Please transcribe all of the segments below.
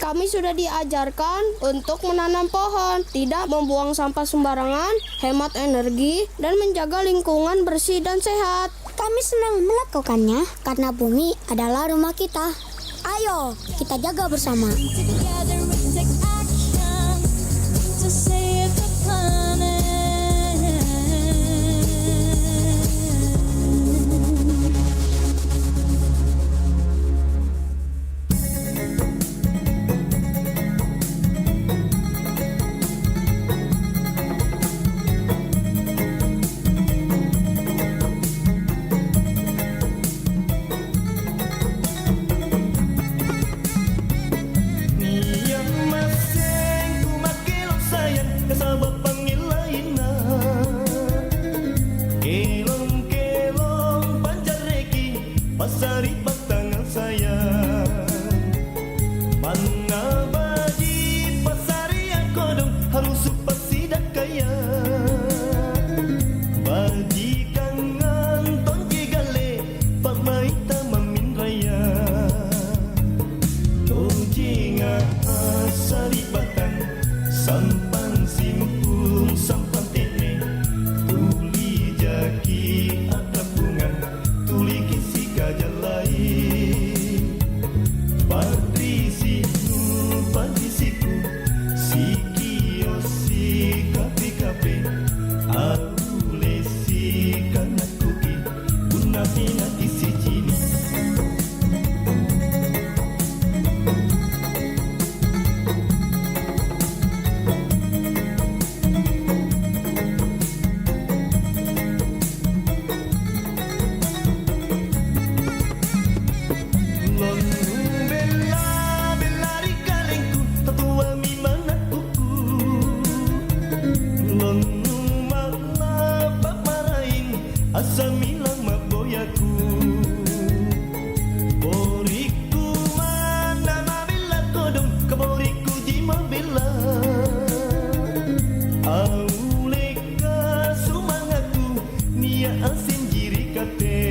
Kami sudah diajarkan untuk menanam pohon, tidak membuang sampah sembarangan, hemat energi, dan menjaga lingkungan bersih dan sehat. Kami senang melakukannya karena bumi adalah rumah kita. Ayo, kita jaga bersama. Together we take action to save the planet. Pasari patangan saya Mana bagi pasari yang kodong harus supasidak kaya Bagi kangen tongki gale Pak maita mamin raya Tojinga asari batang Sampan simpung sampan tene Tuli jaki atapungan Tuli kisi kajalai Patrisiku Sikio si kape Aule si kanakuki Unapina isi jini Asamilang maboyaku Boriku mana mabila kodong Kaboriku jima bela Auleka sumangaku Nia asin jiri kate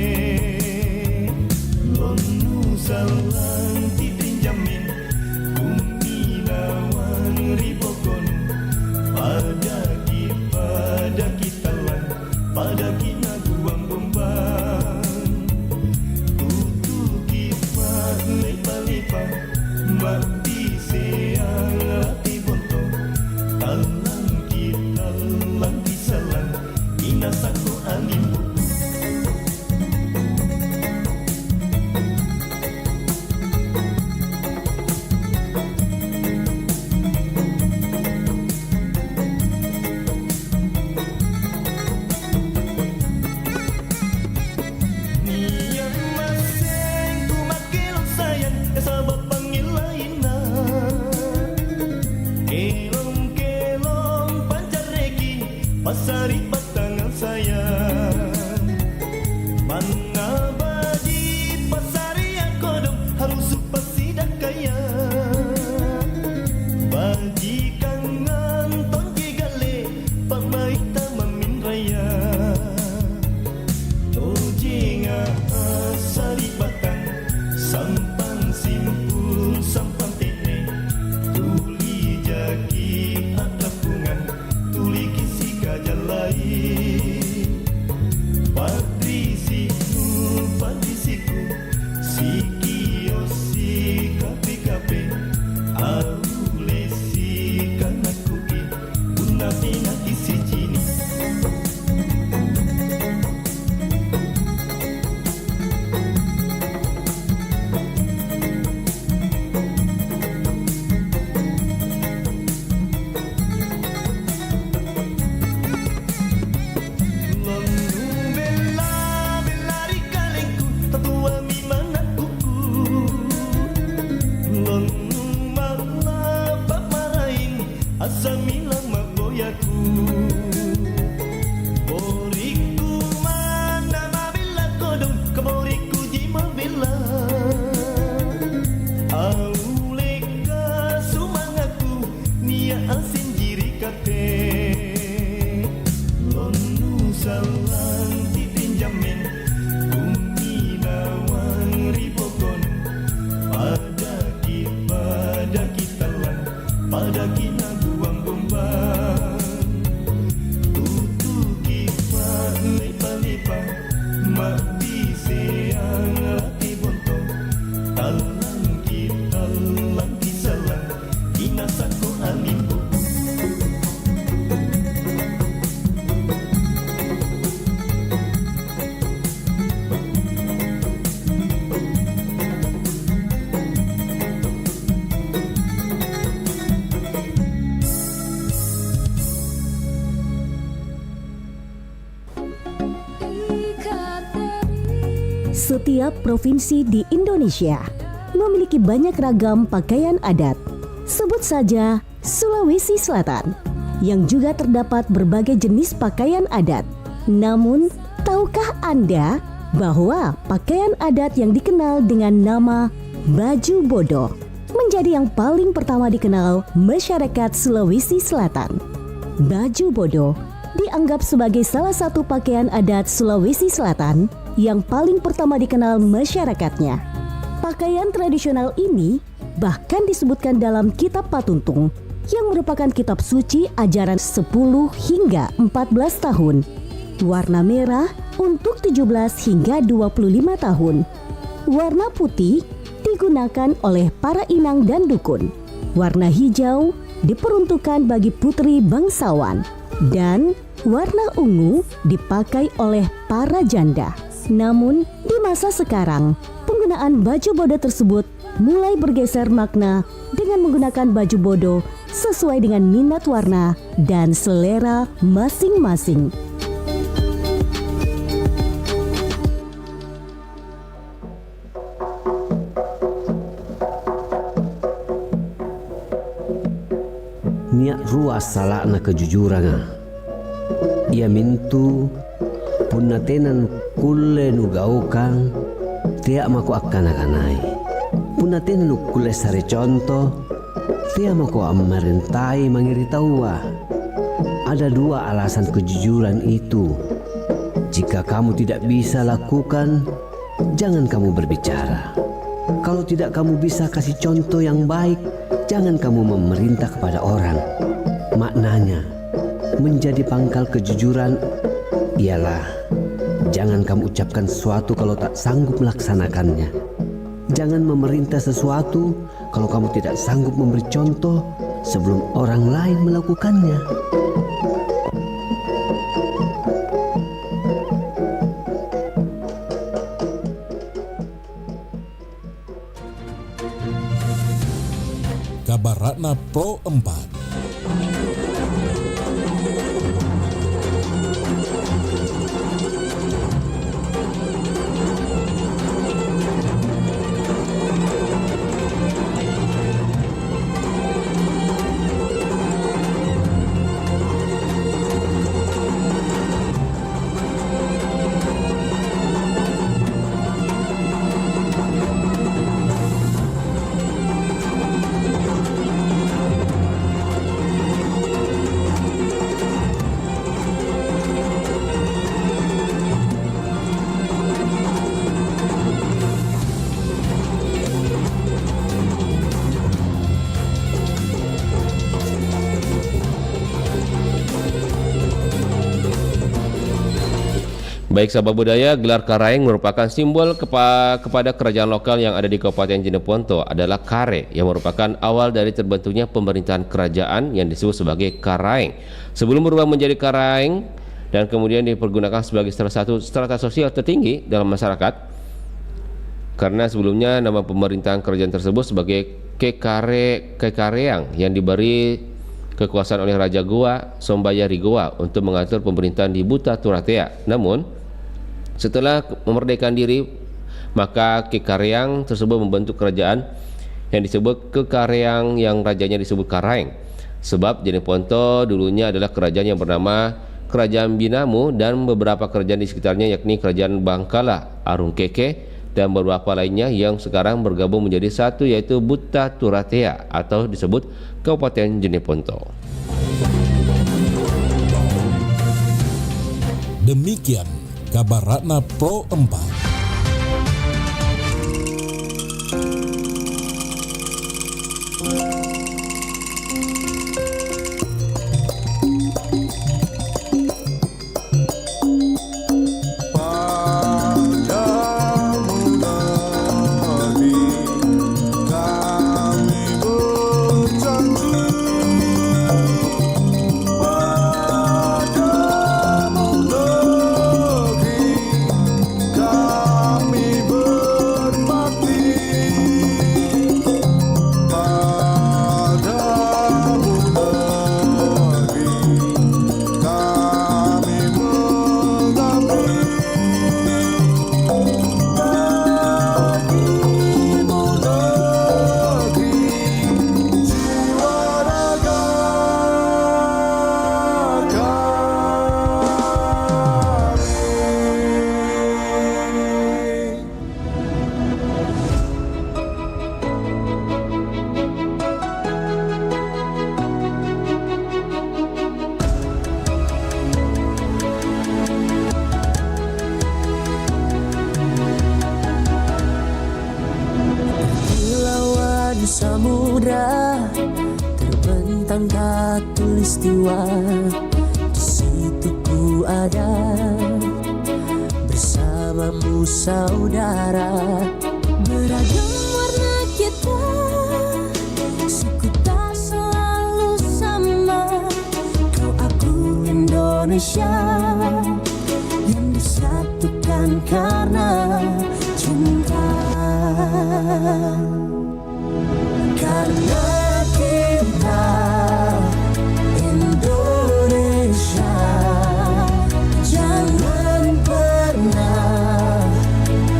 Lonu salang titinjamin Bumi lawan ribokon Pada kita lan Pada kita buang beban Tutuki lepa-lepa Mati seang rati bonto Talang kita langki salang Inasaku angin Pasari patangan sayang Mana bagi pasari yang kodong harus supasidak kaya Bagi kangen tongki gale Pak maita mamin raya Tojinga asari batang Sampan simpul sampan tene Tuli jaki atapungan Tuli kisi kajalai Patrisiku Sikio si kape Aule si kanakuki Unapina isi jini Asamilang maboyaku Boriku mana mabila kodong Kaboriku jima bela Auleka sumangaku Nia asin jiri kate Lonu salang titinjamin Bumi lawan ribokon Pada kita pada kina buang gombang tutu kipa lipa-lipa mak biseang lati bontong talang kisalang inasako alimbo. Setiap provinsi di Indonesia memiliki banyak ragam pakaian adat. Sebut saja Sulawesi Selatan, yang juga terdapat berbagai jenis pakaian adat. Namun, tahukah Anda bahwa pakaian adat yang dikenal dengan nama baju bodo menjadi yang paling pertama dikenal masyarakat Sulawesi Selatan? Baju bodo dianggap sebagai salah satu pakaian adat Sulawesi Selatan yang paling pertama dikenal masyarakatnya. Pakaian tradisional ini bahkan disebutkan dalam Kitab Patuntung yang merupakan kitab suci ajaran 10 hingga 14 tahun. Warna merah untuk 17 hingga 25 tahun. Warna putih digunakan oleh para inang dan dukun. Warna hijau diperuntukkan bagi putri bangsawan. Dan warna ungu dipakai oleh para janda. Namun, di masa sekarang, penggunaan baju bodo tersebut mulai bergeser makna dengan menggunakan baju bodo sesuai dengan minat warna dan selera masing-masing. Niat ruas salakna kejujuran. Ia mintu punna tenan kulle nu gaukang tiak mako akan-akanai. Punna tenan nu kulle sare contoh tiak mako amarentai mangiri taua. Ada dua alasan kejujuran itu. Jika kamu tidak bisa lakukan, jangan kamu berbicara. Kalau tidak kamu bisa kasih contoh yang baik, jangan kamu memerintah kepada orang. Maknanya, menjadi pangkal kejujuran ialah jangan kamu ucapkan sesuatu kalau tak sanggup melaksanakannya. Jangan memerintah sesuatu kalau kamu tidak sanggup memberi contoh sebelum orang lain melakukannya. Kabar Ratna Pro 4. Baik sahabat budaya, gelar Karaeng merupakan simbol kepada kerajaan lokal yang ada di Kabupaten Jeneponto adalah Kare, yang merupakan awal dari terbentuknya pemerintahan kerajaan yang disebut sebagai Karaeng. Sebelum berubah menjadi Karaeng dan kemudian dipergunakan sebagai salah satu strata sosial tertinggi dalam masyarakat, karena sebelumnya nama pemerintahan kerajaan tersebut sebagai Kekareang yang diberi kekuasaan oleh Raja Goa, Sombayari Goa, untuk mengatur pemerintahan di Buta Turatea. Namun setelah memerdekakan diri, maka Kekareang tersebut membentuk kerajaan yang disebut Kekareang, yang rajanya disebut Karaeng. Sebab Jeneponto dulunya adalah kerajaan yang bernama Kerajaan Binamu dan beberapa kerajaan di sekitarnya, yakni Kerajaan Bangkala, Arungkeke, dan beberapa lainnya yang sekarang bergabung menjadi satu, yaitu Buta Turatea atau disebut Kabupaten Jeneponto. Demikian Kabar Ratna Pro 4. samudra terbentang khatulistiwa. Di situ ku ada bersamamu saudara. Beragam warna kita, suku tak selalu sama. Kau aku Indonesia yang disatukan karena cinta. Karena kita Indonesia, jangan pernah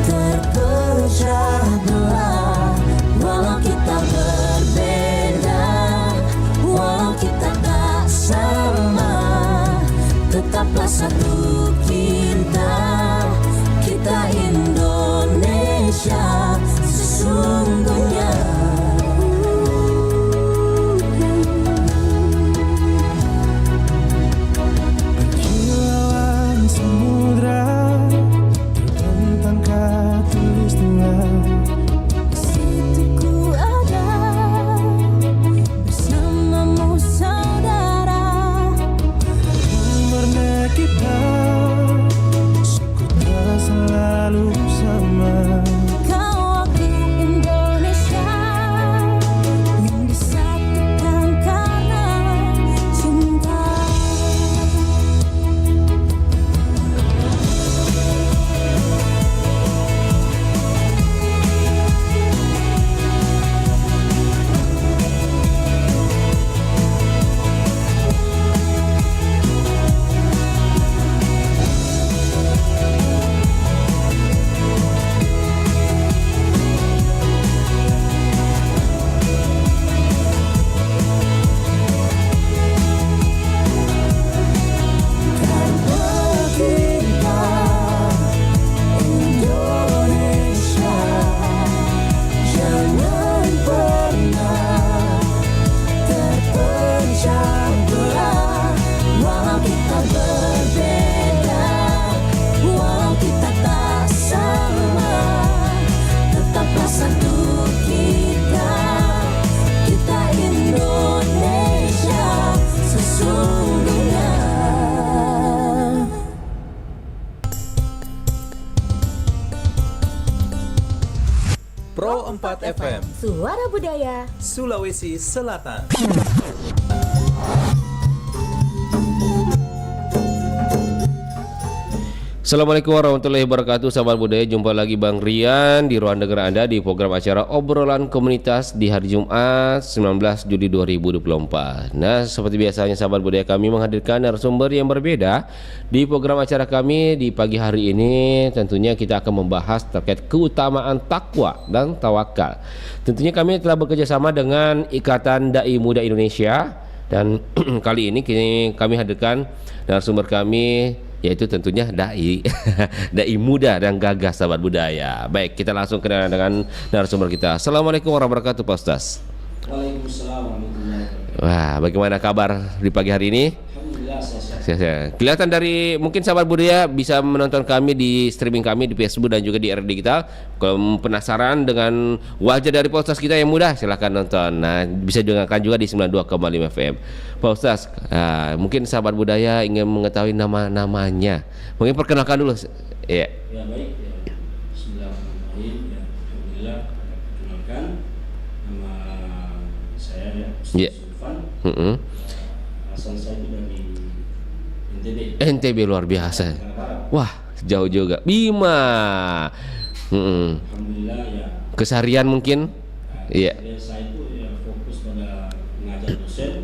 terpecah belah. Walau kita berbeda, walau kita tak sama, tetaplah satu kita, kita Indonesia sesungguhnya. Kilauan samudra terbentang khatulistiwa. Di situ ku ada bersamamu saudara. Warna kita suku tak selalu sama. Kau aku Indonesia yang disatukan karena cinta. Indonesia, jangan pernah terpecah belah. Walau kita berbeda, walau kita tak sama, tetaplah satu kita, kita Indonesia sesungguhnya. Pro 4 FM Suara Budaya. Sulawesi Selatan. Assalamualaikum warahmatullahi wabarakatuh, sahabat budaya. Jumpa lagi Bang Rian di ruang dengar Anda di program acara Obrolan Komunitas di hari Jumat 19 Juli 2024. Nah, seperti biasanya sahabat budaya, kami menghadirkan narasumber yang berbeda di program acara kami di pagi hari ini. Tentunya kita akan membahas terkait keutamaan takwa dan tawakal. Tentunya kami telah bekerjasama dengan Ikatan Dai Muda Indonesia, dan kali ini kami hadirkan narasumber kami, yaitu tentunya dai dai muda dan gagah, sahabat budaya. Baik, kita langsung kenalan dengan narasumber kita. Assalamualaikum warahmatullahi wabarakatuh, Pak Ustaz. Waalaikumsalam warahmatullahi wabarakatuh. Wah, bagaimana kabar di pagi hari ini? Alhamdulillah sehat. Kelihatan dari mungkin sahabat budaya bisa menonton kami di streaming kami di Facebook dan juga di RD Digital. Kalau penasaran dengan wajah dari Pak Ustaz kita yang muda, silahkan nonton. Nah, bisa dengarkan juga di 92,5 FM. Pak Ustaz, mungkin sahabat budaya ingin mengetahui nama-namanya. Mungkin perkenalkan dulu. Iya. Ya baik, ya. Bismillahirrahmanirrahim. Ya, alhamdulillah, perkenalkan nama saya ya, Iya. Sulfan. Asal saya itu dari NTB. NTB luar biasa. Wah, jauh juga. Bima. Alhamdulillah ya. Keseharian mungkin. Iya. Saya itu ya fokus pada mengajar dosen.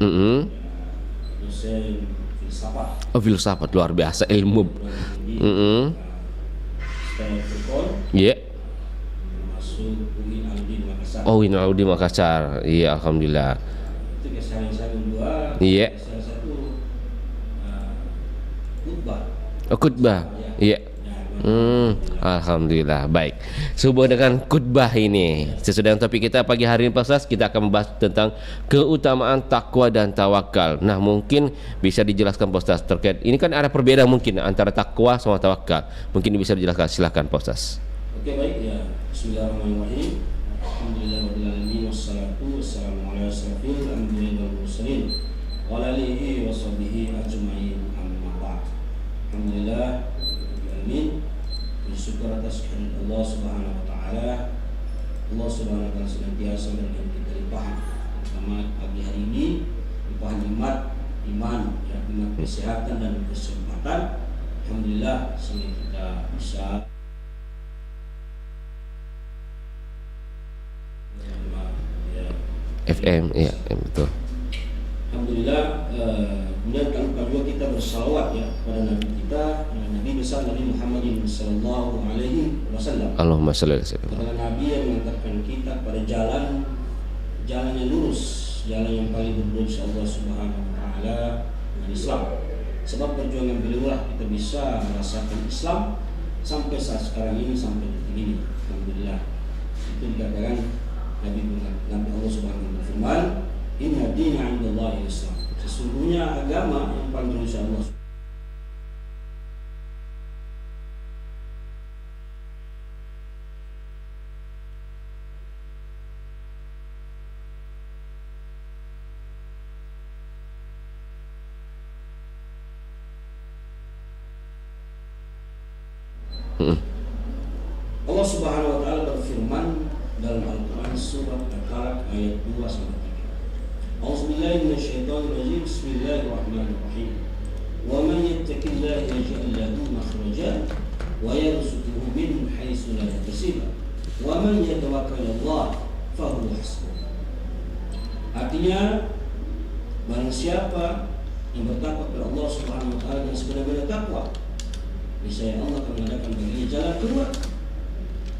Dosen filsafat. Oh, filsafat luar biasa, ilmu. Saya Furqon. Iya. Masuk UIN Aludin Makassar. Oh, UIN Aludin Makassar. Iya, alhamdulillah. Itu keseharian saya kedua. Iya. Keseharian saya itu khutbah. Oh, khutbah. Iya. Alhamdulillah. Baik. Sehubungan dengan khutbah ini, sesuai dengan topik kita pagi hari ini Pak Ustaz, kita akan membahas tentang keutamaan takwa dan tawakal. Nah, mungkin bisa dijelaskan Pak Ustaz terkait ini, kan ada perbedaan mungkin antara takwa sama tawakal. Mungkin bisa dijelaskan, silakan Pak Ustaz. Oke, baik ya. Bismillahirrahmanirrahim. Alhamdulillahirabbil alamin. wassalatu wassalamu ala asrafil anbiya'i wal mursalin wa ala alihi wa sahbihi ajma'in, amma ba'd. Alhamdulillah alamin. Bersyukur atas kehadirat Allah Subhanahu wa taala. Allah Subhanahu wa taala senantiasa memberikan kita limpahan, terutama pagi hari ini limpahan nikmat iman, ya, nikmat kesehatan dan kesempatan. Alhamdulillah sehingga kita bisa FM, ya, betul. Alhamdulillah. Kemudian tak lupa juga kita bersalawat ya pada Nabi kita, Nabi besar Nabi Muhammadin sallallahu alaihi wasallam. Allahumma shalli alaihi wasallam. Karena Nabi yang mengantarkan kita pada jalan yang lurus, jalan yang paling berdoa Allah Subhanahu wa taala dengan Islam. Sebab perjuangan beliau kita bisa merasakan Islam sampai saat sekarang ini, sampai detik ini. Alhamdulillah. Itu dikatakan Nabi Allah Subhanahu wa taala berfirman, "Inna dina 'indallahi Islam." Sesungguhnya agama yang paling berdoa Allah. Allah Subhanahu wa taala berfirman dalam Al-Qur'an surat Al-Talaq ayat 2 sampai 3. A'udzubillahi minasyaitonir rajim. Bismillahirrahmanirrahim. Wa man yattaqillaha yaj'al lahu makhrajan wa yarzuqhu min haitsu la yahtasib. Wa man yatawakkal 'alallahi fa huwa hasbuh. Artinya, barang siapa yang bertakwa kepada Allah Subhanahu wa taala dengan sebenar-benar takwa, niscaya Allah akan mengadakan baginya jalan keluar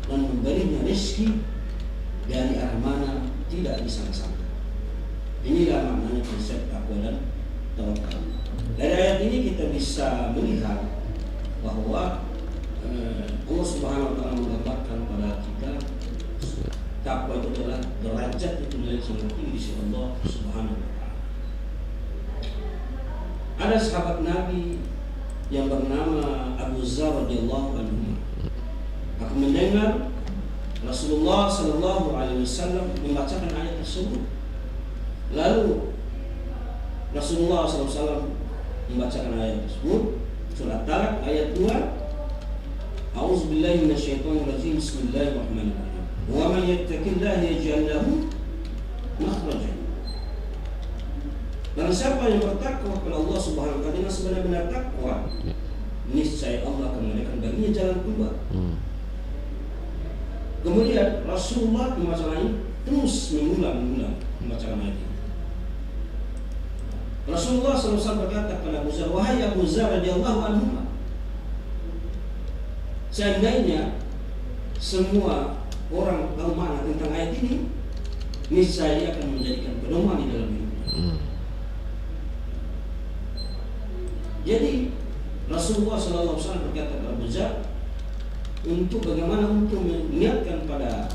dan memberinya rezeki dari arah mana tidak disangka-sangka. Inilah maknanya konsep takwa dan tawakal. Dari ayat ini kita bisa melihat bahwa Allah Subhanahu wa taala menggambarkan pada kita takwa itu adalah derajat itu nilai sangat tinggi di sisi Allah Subhanahu wa taala. Ada sahabat Nabi yang bernama Abu Dzar radhiyallahu anhu. Aku mendengar Rasulullah sallallahu alaihi wasallam membacakan ayat tersebut. Lalu Rasulullah sallallahu alaihi wasallam membacakan ayat tersebut, surat Talaq ayat 2. A'udzubillahi minasyaitonir rajim. Bismillahirrahmanirrahim. Wa man yattaqillaha yaj'al lahu makhrajan. Dan siapa yang bertakwa kepada Allah Subhanahu wa taala dengan sebenar-benar takwa, niscaya Allah akan memberikan baginya jalan keluar. Kemudian Rasulullah membaca ini terus mengulang membacakan ayat ini. Rasulullah SAW berkata kepada Abu Dzar, "Wahai Abu Dzar radhiyallahu anhu, seandainya semua orang tahu makna tentang ayat ini, niscaya akan menjadikan pedoman di dalam hidupnya." Jadi Rasulullah SAW berkata kepada Abu Dzar untuk bagaimana untuk mengingatkan pada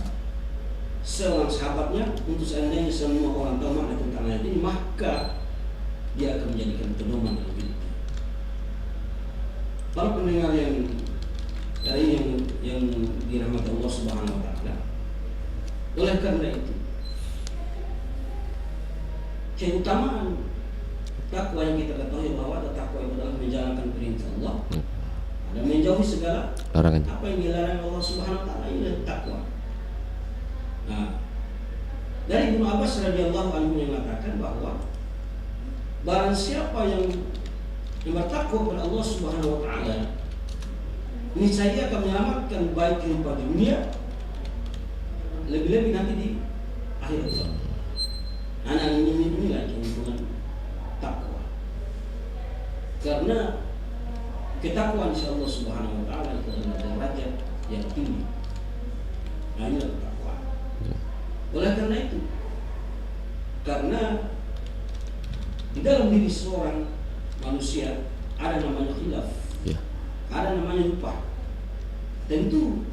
seorang sahabatnya, untuk seandainya semua orang tahu makna tentang ayat ini, maka dia akan menjadikan pedoman dalam hidupnya. Para pendengar yang dirahmati Allah Subhanahu wa taala, oleh karena itu keutamaan takwa yang kita ketahui bahwa ada takwa itu adalah menjalankan perintah Allah, dan menjauhi segala larangan. Apa yang dilarang Allah Subhanahu wa taala, ini takwa. Nah, dari Ibnu Abbas radhiyallahu anhu yang mengatakan bahwa barang siapa yang bertakwa kepada Allah Subhanahu wa taala, niscaya akan menyelamatkan baik kehidupan di dunia, lebih-lebih nanti di akhirat zaman. Anak ini lagi hubungan takwa. Karena ketakwaan insya Allah Subhanahu wa taala itu adalah derajat yang tinggi. Nah, ini adalah takwa. Oleh karena itu, karena di dalam diri seorang manusia ada namanya khilaf, ada namanya lupa. Tentu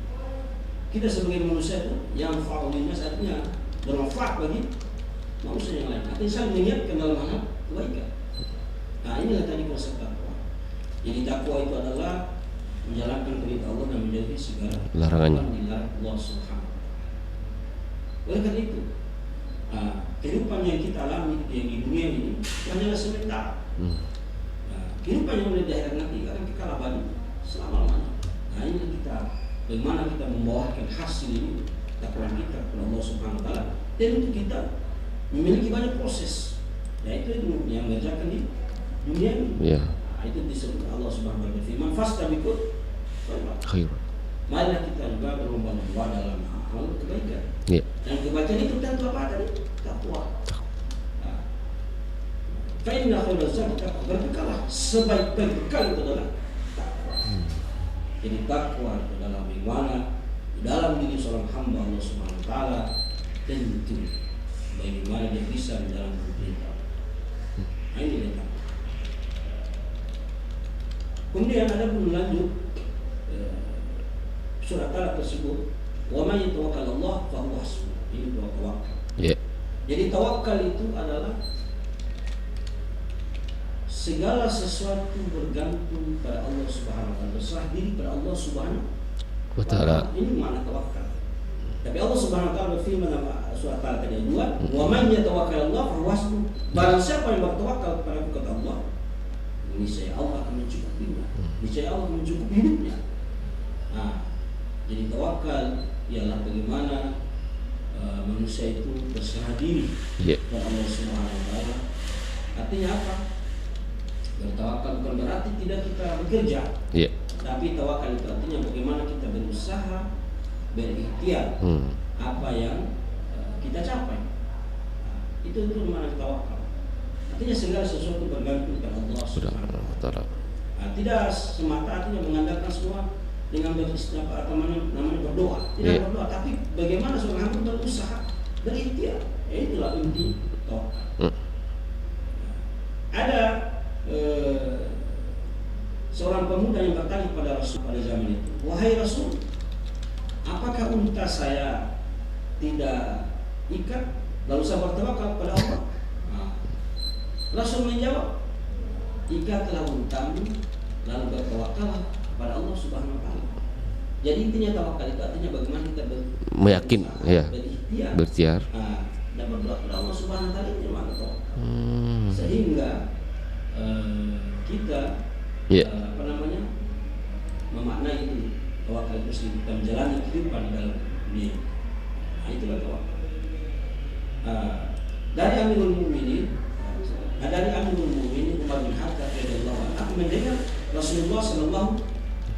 kita sebagai manusia itu yang fa'ulinas, artinya bermanfaat bagi manusia yang lain. Artinya saling mengingatkan dalam hal kebaikan. Nah, inilah tadi konsep takwa. Jadi takwa itu adalah menjalankan perintah Allah dan menjauhi segala larangannya. yang dilarang Allah Subhanahu wa taala. Oleh karena itu, kehidupan yang kita alami yang di dunia ini hanyalah sementara. Kehidupan yang ada di akhirat nanti akan kekal abadi selama-lamanya. Nah, ini kita bagaimana kita membawakan hasil ini dakwah kita kepada Allah Subhanahu wa taala. Dan itu kita memiliki banyak proses, yaitu yang mengerjakan di dunia ini. Nah, itu disebut Allah Subhanahu wa taala firman fastabiqul khairat. Marilah kita juga berlomba-lomba dalam hal kebaikan. Dan kebaikan itu tentu apa tadi? Takwa. Karena kalau kita berbekalah sebaik-baik bekal itu adalah takwa. Jadi takwa itu adalah bagaimana di dalam diri seorang hamba Allah Subhanahu wa taala tentu bagaimana dia bisa menjalankan perintah. Nah, ini dia. Kemudian ada pun lanjut surat Talaq tersebut, wa may yatawakkal Allah fa huwa hasbuh. Ini doa tawakal. Jadi tawakal itu adalah segala sesuatu bergantung pada Allah Subhanahu wa taala, berserah diri pada Allah Subhanahu wa taala. Ini makna tawakal. Tapi Allah Subhanahu wa taala berfirman dalam surat Talaq ayat 2, wa may yatawakkal Allah fa huwa hasbuh. Barang siapa yang bertawakal kepada kata Allah, niscaya Allah akan mencukupinya. Niscaya Allah akan mencukupi hidupnya. Nah, jadi tawakal ialah bagaimana manusia itu berserah diri kepada Allah Subhanahu wa taala. Artinya apa? Bertawakal bukan berarti tidak kita bekerja. Tapi tawakal itu artinya bagaimana kita berusaha, berikhtiar apa yang kita capai. Nah, itu makna tawakal. Artinya segala sesuatu bergantung kepada Allah Subhanahu wa taala. Tidak semata artinya mengandalkan semua dengan namanya berdoa, tidak berdoa, tapi bagaimana seorang hamba berusaha, berikhtiar. Itulah inti tawakal. Ada seorang pemuda yang bertanya pada Rasul pada zaman itu, wahai Rasul, apakah unta saya tidak ikat lalu saya bertawakal kepada Allah? Rasul menjawab, ikatlah untamu lalu bertawakallah pada Allah Subhanahu wa taala. Jadi intinya tawakal itu artinya bagaimana kita meyakin, berikhtiar, dan berdoa kepada Allah Subhanahu wa taala. Ini makna tawakal. Sehingga kita memaknai itu tawakal itu sendiri, kita menjalani kehidupan di dalam dunia. Nah, itulah tawakal. Dari Amirul Mukminin Umar bin Khattab radhiyallahu anhu mendengar Rasulullah sallallahu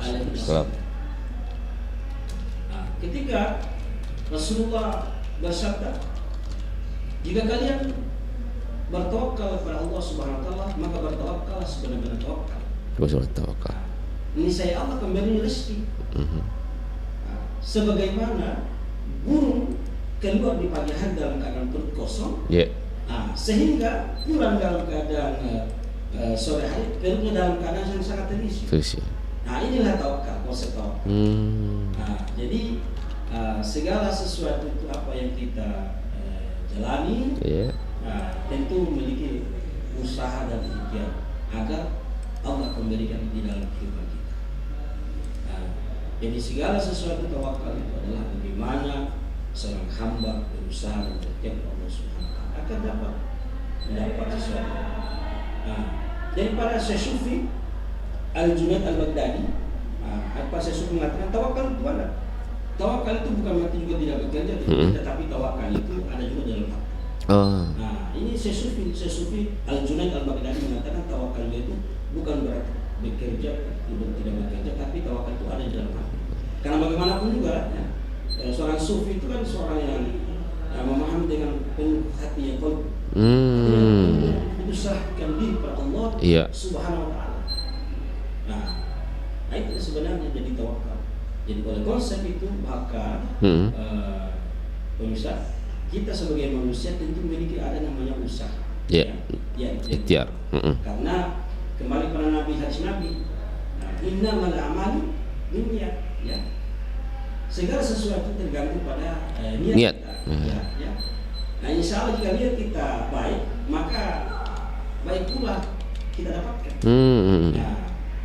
alaihi wasallam. Ketika Rasulullah bersabda, jika kalian bertawakal kepada Allah Subhanahu wa taala, maka bertawakallah sebenar-benar tawakal. Niscaya Allah akan memberi rezeki. Sebagaimana burung keluar di pagi hari dalam keadaan perut kosong, sehingga pulang dalam keadaan sore hari perutnya dalam keadaan yang sangat terisi. Nah, inilah tawakal, konsep tawakal. Jadi segala sesuatu itu apa yang kita jalani, tentu memiliki usaha dan ikhtiar agar Allah akan memberikan di dalam kehidupan kita. Jadi segala sesuatu tawakal itu adalah bagaimana seorang hamba berusaha dan berikhtiar kepada Allah Subhanahu wa taala akan mendapat sesuatu. Jadi para Syekh Al-Junaid Al-Baghdadi, Pak Syekh mengatakan tawakal itu ada. Tawakal itu bukan berarti juga tidak bekerja, tetapi tawakal itu ada juga dalam hati. Ini Syekh Al-Junaid Al-Baghdadi mengatakan tawakal itu bukan berarti bekerja, tidak bekerja, tapi tawakal itu ada di dalam hati. Karena bagaimanapun juga, seorang sufi itu kan seorang yang memahami dengan penuh hati yang penuh. Menyusahkan diri kepada Allah Subhanahu wa taala. Nah, itu sebenarnya jadi tawakal. Jadi oleh konsep itu maka pemirsa, kita sebagai manusia tentu memiliki ada namanya usaha. Ikhtiar. Karena kembali pada hadis Nabi, innamal a'malu binniyat. Segala sesuatu tergantung pada niat kita. Nah, insya Allah jika niat kita baik, maka baik pula kita dapatkan.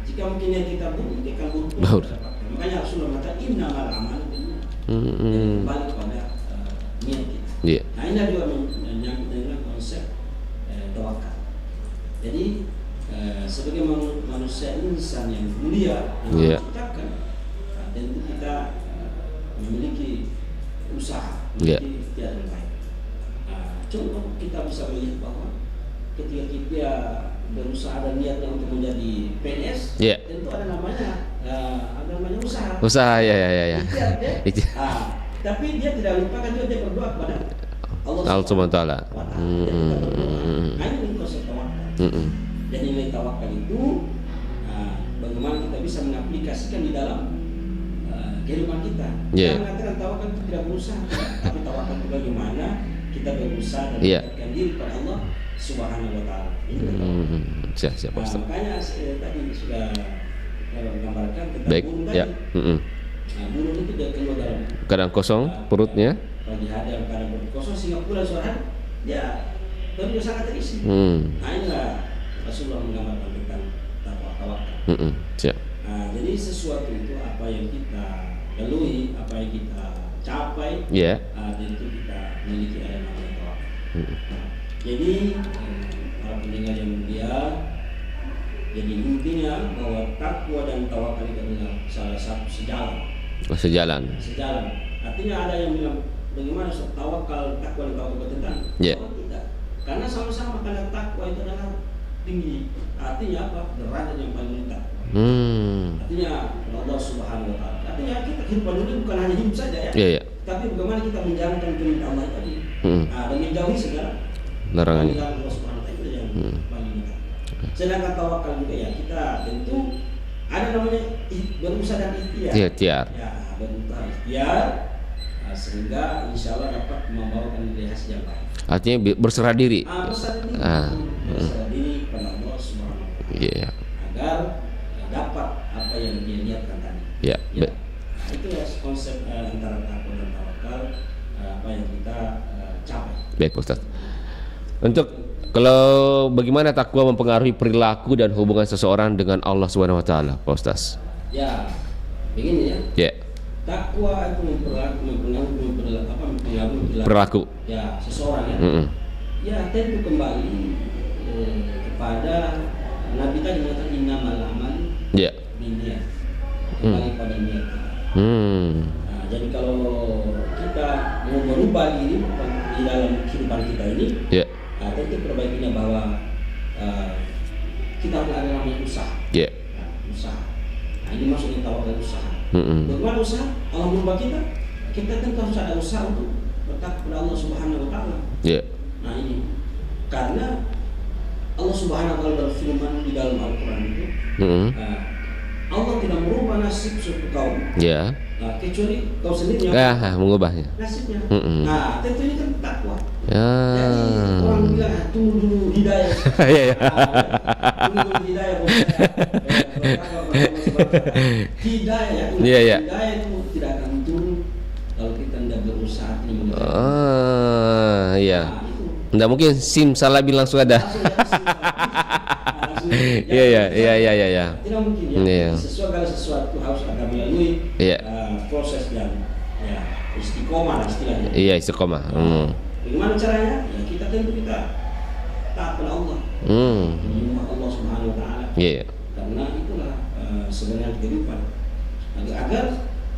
Jika mungkin niat kita buruk, kita akan buruk pula kita dapatkan. Makanya Rasulullah mengatakan innamal a'malu binniyat. Kembali pada niat kita. Nah, ini juga insan yang mulia yang Iya. Allah ciptakan, tentu kita memiliki usaha, Iya. memiliki ikhtiar yang baik. Contoh kita bisa melihat bahwa ketika kita berusaha dan niatnya untuk menjadi PNS, Iya. tentu ada namanya usaha. Usaha ya. Ikhtiar, ya. Tapi dia tidak lupakan juga dia berdoa kepada Allah Subhanahu wa taala. Nah, ini konsep tawakal. Dan nilai tawakal itu bagaimana kita bisa mengaplikasikan di dalam kehidupan kita. Yeah. Kita mengatakan tawakal itu tidak berusaha, tapi tawakal itu bagaimana kita berusaha dan Yeah. mendekatkan diri kepada Allah Subhanahu wa taala. Siap Ustaz. Makanya tadi sudah gambarkan tentang Baik, burung ya. tadi. Burung itu dia keluar dalam Kadang kosong perutnya. pagi hari dalam keadaan perut kosong sehingga pulang sore hari dia perutnya sangat terisi. Nah, inilah Rasulullah menggambarkan tentang tawakal. Siap. Jadi sesuatu itu apa yang kita lalui, apa yang kita capai, Ya. jadi itu kita memiliki ada namanya tawakal. Jadi para pendengar yang mulia, jadi intinya bahwa takwa dan tawakal itu adalah salah satu sejalan. Artinya ada yang bilang bagaimana tawakal, takwa dan tawakal bertentangan? Yeah. Oh, tidak. Karena sama-sama, karena takwa itu adalah tinggi. Artinya apa? Derajat yang paling takwa. Artinya Allah Subhanahu wa taala. Artinya kita kehidupan ini bukan hanya hidup saja ya. Iya. Tapi bagaimana kita menjalankan perintah Allah tadi. Dan menjauhi segala Larangannya. Allah Subhanahu wa taala itu yang paling utama. Sedangkan tawakal juga ya, kita tentu ada namanya berusaha dan ikhtiar. Ikhtiar. Ya, berusaha ikhtiar sehingga insya Allah dapat membawakan nilai hasil yang baik. Artinya berserah diri. Berserah diri kepada Allah Subhanahu wa taala. Iya. Agar dapat apa yang dia niatkan tadi. Ya. Nah, itu ya konsep antara takwa dan tawakal, apa yang kita capai. Baik, Ustaz. Untuk kalau bagaimana takwa mempengaruhi perilaku dan hubungan seseorang dengan Allah Subhanahu wa taala, Pak Ustaz? Ya, begini ya. Ya. Takwa itu mempengaruhi Perilaku. ya seseorang ya. Ya tentu kembali kepada Nabi tadi mengatakan innamal a'malu Ya. binniyat. Kembali pada niat kita. Nah, jadi kalau kita mau berubah diri di dalam kehidupan kita ini, Ya. tentu perbaikinya bahwa kita harus ada namanya usaha. Ya. Nah, usaha. Nah, ini maksudnya tawakal usaha. Bagaimana usaha? Allah merubah kita. Kita tentu harus ada usaha untuk bertakwa kepada Allah Subhanahu wa taala. Ya. Nah, ini karena Allah Subhanahu wa taala berfirman di dalam Al-Qur'an itu, Allah tidak merubah nasib suatu kaum. Ya. Kecuali kau sendiri yang mengubahnya. nasibnya. Nah, tentu ini kan takwa. Ya. Jadi orang bilang tunggu dulu hidayah. Iya. Tunggu dulu hidayah. Hidayah. Iya. Hidayah itu tidak akan turun kalau kita tidak berusaha ini. Iya. Tidak mungkin SIM salah bilang sudah ada. Iya. Tidak mungkin ya. Segala sesuatu harus ada melalui proses yang istiqomah lah istilahnya. Iya, istiqomah. Bagaimana caranya? Ya kita tentu kita taat kepada Allah. Menyembah Allah Subhanahu wa taala. Iya. Karena itulah sebenarnya kehidupan. Agar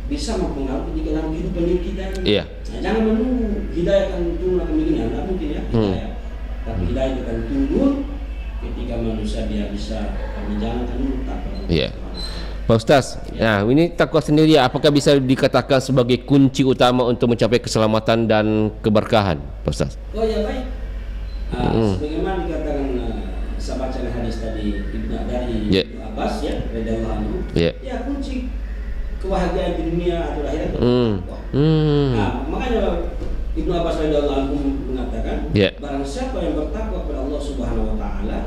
bisa mempengaruhi di dalam kehidupan diri kita ini. Iya. Nah, jangan menunggu hidayah akan turun akan begini, tidak mungkin ya hidayah. Tapi hidayah itu akan turun ketika manusia dia bisa menjalankan dulu takwa. Iya. Pak Ustaz, nah ini takwa sendiri apakah bisa dikatakan sebagai kunci utama untuk mencapai keselamatan dan keberkahan, Pak Ustaz? Oh ya baik. Sebagaimana dikatakan saya baca hadis tadi dari Ibnu Abbas ya, radhiyallahu anhu. Ya kunci kebahagiaan di dunia atau akhirat itu takwa. Nah, makanya Ibnu Abbas radhiyallahu anhu mengatakan, barang siapa yang bertakwa kepada Allah Subhanahu wa taala,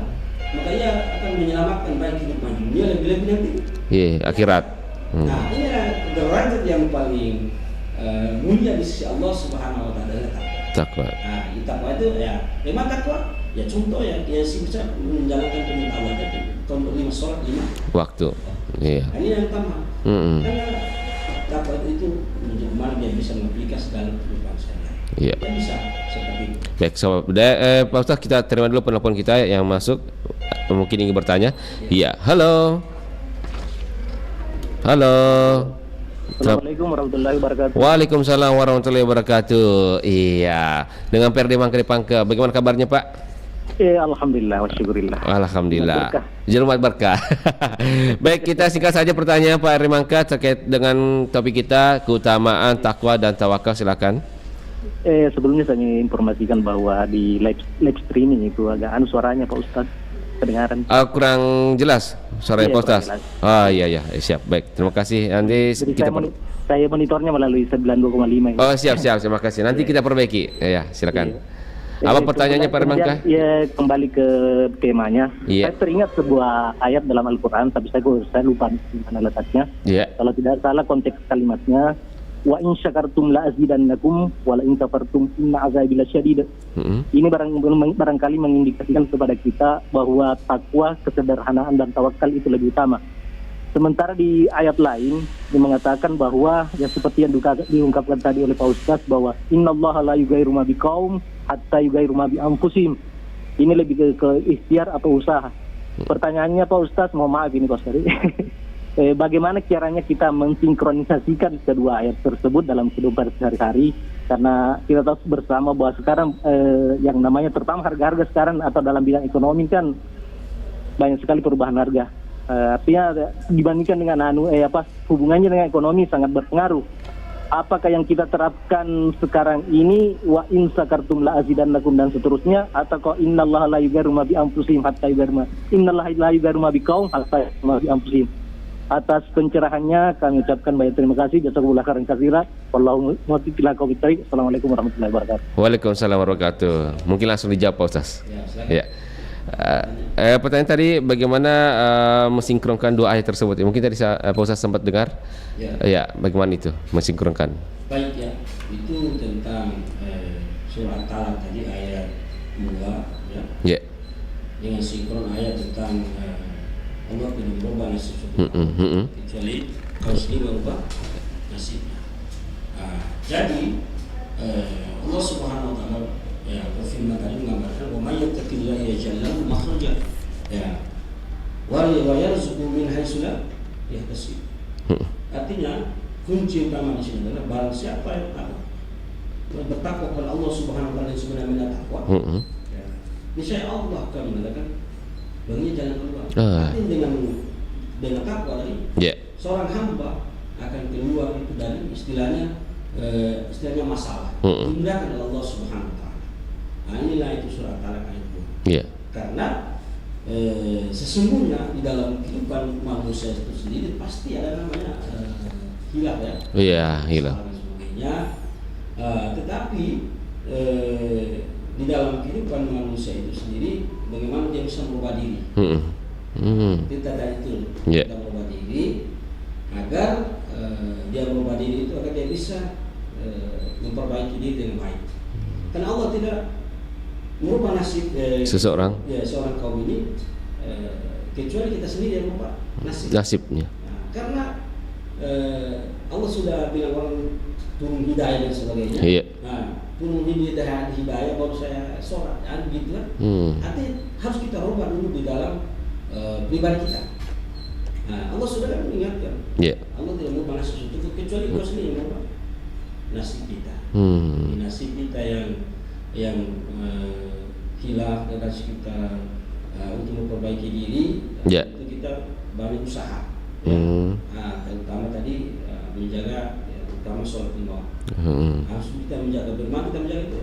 maka ia akan menyelamatkan baik kehidupan dunia lebih-lebih nanti. Iya, akhirat. Nah, ini derajat yang paling mulia di sisi Allah Subhanahu wa taala takwa. Nah, takwa itu ya, memang takwa ya contoh ya, dia sih bisa menjalankan perintah Allah tadi. Contoh 5 sholat 5 waktu. Iya. Nah, ini yang utama. Karena takwa itu bagaimana dia bisa mengaplikasi dalam kehidupan sehari-hari. Iya. Dia bisa seperti itu. Baik, sobat Pak Ustaz, kita terima dulu penelpon kita yang masuk. Mungkin ingin bertanya. Iya. Halo. Halo. Assalamualaikum warahmatullahi wabarakatuh. Waalaikumsalam warahmatullahi wabarakatuh. Iya, dengan PRD Mangkali Pangke. Bagaimana kabarnya, Pak? Alhamdulillah, wasyukurillah. Alhamdulillah. Jumat berkah. Baik, kita singkat saja pertanyaan Pak RD Mangka terkait dengan topik kita, keutamaan takwa dan tawakal. Silakan. Sebelumnya saya ingin informasikan bahwa di live streaming itu agak suaranya Pak Ustadz kedengaran. Kurang jelas suaranya Iya, Pak Ustaz. kurang jelas. Oh iya, siap. Baik, terima kasih. Nanti Jadi kita saya monitornya melalui 92,5. Oh, siap. Terima kasih. Nanti kita perbaiki. Ya, silakan. Apa pertanyaannya Pak RD Mangka? Ya, kembali ke temanya. Iya. Saya teringat sebuah ayat dalam Al-Qur'an, tapi saya lupa di mana letaknya. Iya. Kalau tidak salah konteks kalimatnya, wa in syakartum la azidannakum wa la in kafartum inna azabi lasyadid. Ini barangkali mengindikasikan kepada kita bahwa takwa, kesederhanaan dan tawakal itu lebih utama. Sementara di ayat lain yang mengatakan bahwa yang seperti yang diungkapkan tadi oleh Pak Ustaz bahwa innallaha la yughayyiru ma biqaum hatta yughayyiru ma bi anfusihim. Ini lebih ke ikhtiar atau usaha. Pertanyaannya Pak Ustaz, mohon maaf ini Pak Ustaz. Bagaimana caranya kita mensinkronisasikan kedua ayat tersebut dalam kehidupan sehari-hari, karena kita tahu bersama bahwa sekarang yang namanya terutama harga-harga sekarang atau dalam bidang ekonomi kan banyak sekali perubahan harga. Artinya dibandingkan dengan hubungannya dengan ekonomi sangat berpengaruh. Apakah yang kita terapkan sekarang ini wa in sakartum la azidannakum dan seterusnya, atau innallaha la yughayyiru ma bi anfusihim hatta yughayyiru ma innallaha la yughayyiru ma biqaum hatta yughayyiru ma bi anfusihim. Atas pencerahannya kami ucapkan banyak terima kasih. Jazakumullah khairan katsira. Wallahu muwaffiq ila aqwamit thoriq. Assalamualaikum warahmatullahi wabarakatuh. Waalaikumsalam warahmatullahi wabarakatuh. Mungkin langsung dijawab Pak Ustaz. Ya. Pertanyaan tadi bagaimana mensinkronkan dua ayat tersebut? Mungkin tadi Pak Ustaz sempat dengar. Ya, bagaimana itu mensinkronkan? Baik ya, itu tentang surat Talak tadi ayat 2 ya. Ya. Dengan sinkron ayat tentang Allah tidak berubah nasib kecuali kalau sendiri berubah nasibnya. Jadi Allah Subhanahu wa taala ya berfirman tadi menggambarkan wa may yattaqillaha yaj'al lahu makhraja ya wa yarzuqhu min haitsu la yahtasib. Artinya kunci utama di sini adalah barang siapa yang bertakwa kepada Allah Subhanahu wa taala sebenarnya takwa. Ya. Niscaya Allah akan mengadakan baginya jalan keluar. Artinya dengan takwa tadi, seorang hamba akan keluar itu dari istilahnya masalah. Dimudahkan oleh Allah Subhanahu wa taala. Nah, inilah itu surat Talak ayat 2. Karena sesungguhnya di dalam kehidupan manusia itu sendiri pasti ada namanya hilaf ya. Iya, hilaf. Tetapi di dalam kehidupan manusia itu sendiri bagaimana dia bisa merubah diri. Kita tadi itu kita merubah diri agar dia merubah diri itu agar dia bisa memperbaiki diri dengan baik. Karena Allah tidak merubah nasib seseorang kaum ini kecuali kita sendiri yang merubah nasibnya. Karena Allah sudah bilang orang turun hidayah dan sebagainya. Turun hidayah baru saya sholat gitu kan. Artinya harus kita rubah dulu di dalam pribadi kita. Allah sudah kan mengingatkan. Allah tidak merubah nasib itu kecuali kita sendiri yang merubah nasib kita. Nasib kita yang hilaf dan nasib kita untuk memperbaiki diri itu kita banyak usaha. Terutama tadi menjaga terutama sholat lima. Harus kita menjaga bagaimana kita menjaga itu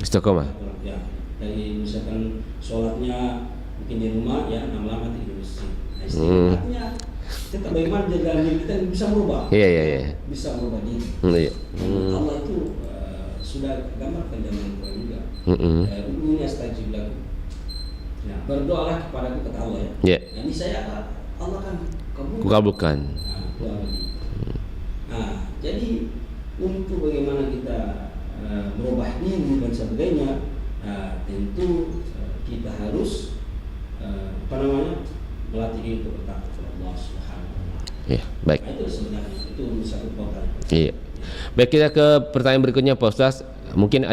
istiqomah. Ya, dari misalkan sholatnya mungkin di rumah ya 6 lama di masjid. Artinya kita bagaimana jaga diri kita bisa merubah. Bisa merubah diri. Allah itu sudah gambarkan dalam Al-Quran juga. Ini astajib lakum. Ya, berdoalah kepada Allah ya. Ini saya Allah akan kabulkan. Jadi untuk bagaimana kita merubah diri dan sebagainya, tentu kita harus melatih diri untuk bertakwa kepada Allah Subhanahu wa taala. Baik. Itu sebenarnya itu satu poin. Baik, kita ke pertanyaan berikutnya Pak Ustaz. Mungkin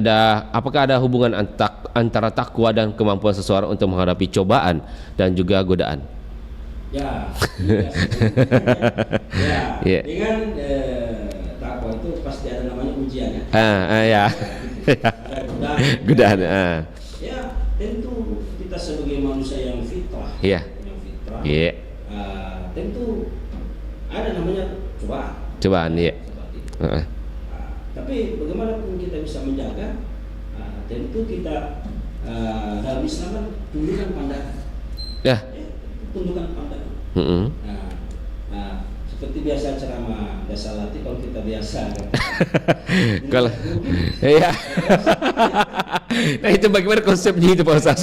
apakah ada hubungan antara takwa dan kemampuan seseorang untuk menghadapi cobaan dan juga godaan? Ya, Iya. dengan takwa itu pasti ada namanya ujian ya. Ya. Ada Godaan. Ya, tentu kita sebagai manusia yang fitrah, Iya. Iya. tentu ada namanya Cobaan, iya. Tapi bagaimanapun kita bisa menjaga, tentu kita dalam Islam kan tundukkan pandangan. Ya. Tundukkan pandangan. Seperti biasa ceramah, biasa latih kalau kita biasa kan. Kalau iya. Nah itu bagaimana konsepnya itu Pak Ustaz?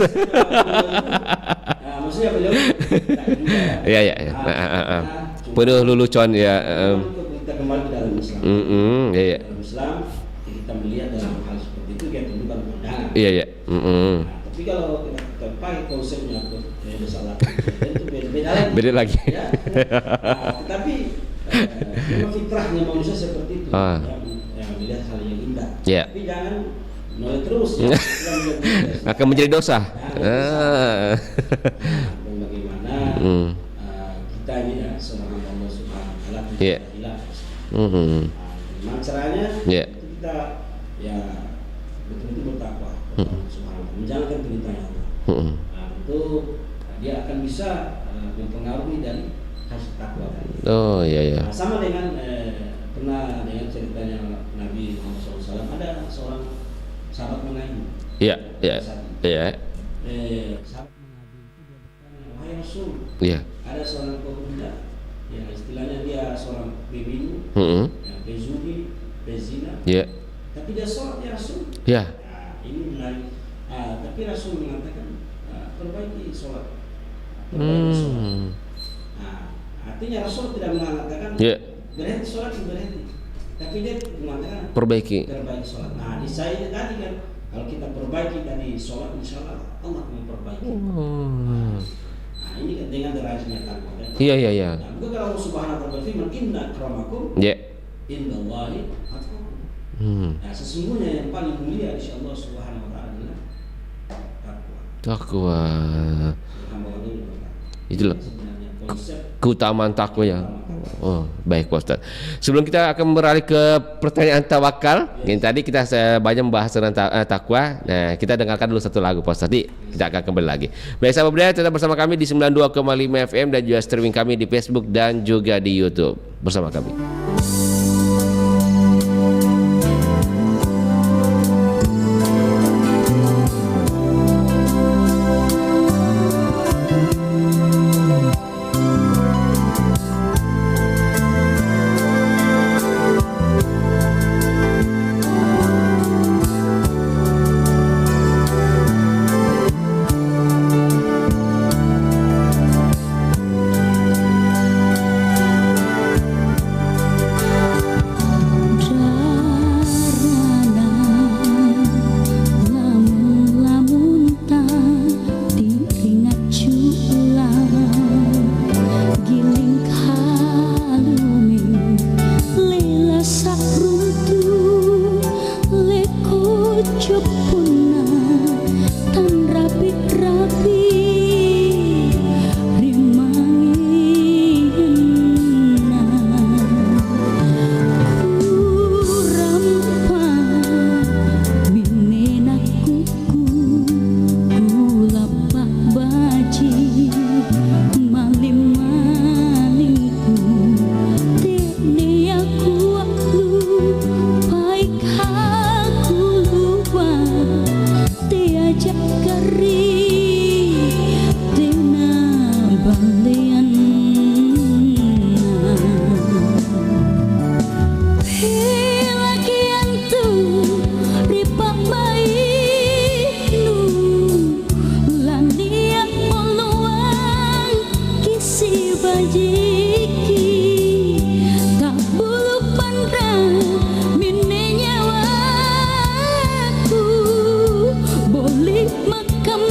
Maksudnya beliau Iya. Penuh lelucon ya. kita kembali ke dalam Islam. Iya. Dalam Islam kita melihat dalam hal seperti itu kita tundukkan pandangan. Iya. Tapi kalau kita pakai konsepnya biasa latih, itu beda lagi. Beda lagi. Ya. Tetapi memang fitrahnya manusia seperti itu. Yang melihat hal yang indah. Ya. Tapi jangan menoleh terus. Ya. Akan menjadi dosa. Dan bagaimana kita ini ya seorang Allah Subhanahu wa taala Iya. Gimana caranya? Iya. Kita ya betul-betul bertakwa kepada Allah Subhanahu wa taala, menjalankan perintahnya Allah. Itu dia akan bisa mempengaruhi dari hasil takwa tadi. Oh iya. Sama dengan pernah dengan ceritanya Nabi Muhammad SAW, ada seorang sahabat mengaji. Iya. Sahabat mengaji itu dia bertanya, wahai Rasul, Iya. ada seorang pemuda, ya istilahnya dia seorang peminu, yang pezumi, pezina, Iya. tapi dia sholat ya Rasul. Iya. Nah, ini menarik. Tapi Rasul mengatakan perbaiki sholat. Artinya Rasul tidak mengatakan berhenti sholat, tapi dia mengatakan perbaiki sholat. Nah, di saya ini tadi kan kalau kita perbaiki tadi sholat, insya Allah Allah memperbaiki. Nah, ini kan dengan derajatnya takwa. Iya. Nah, bukan kalau Allah Subhanahu wa taala berfirman, inna akramakum indallahi atqakum. Nah, sesungguhnya yang paling mulia di sisi Allah Subhanahu wa taala adalah takwa. Itulah keutamaan takwa ya. Oh, baik Pak Ustaz. Sebelum kita akan beralih ke pertanyaan tawakal, yang tadi kita banyak membahas tentang takwa. Nah, kita dengarkan dulu satu lagu Pak Ustaz. Nanti kita akan kembali lagi. Baik sahabat budaya, tetap bersama kami di 92,5 FM dan juga streaming kami di Facebook dan juga di YouTube. Bersama kami. Boleh makan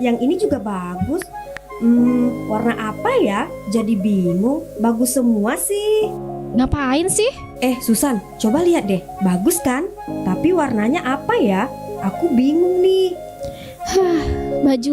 Yang ini juga bagus. Warna apa ya? Jadi bingung. Bagus semua sih. Ngapain sih? Susan, coba lihat deh. Bagus kan? Tapi warnanya apa ya? Aku bingung nih. Baju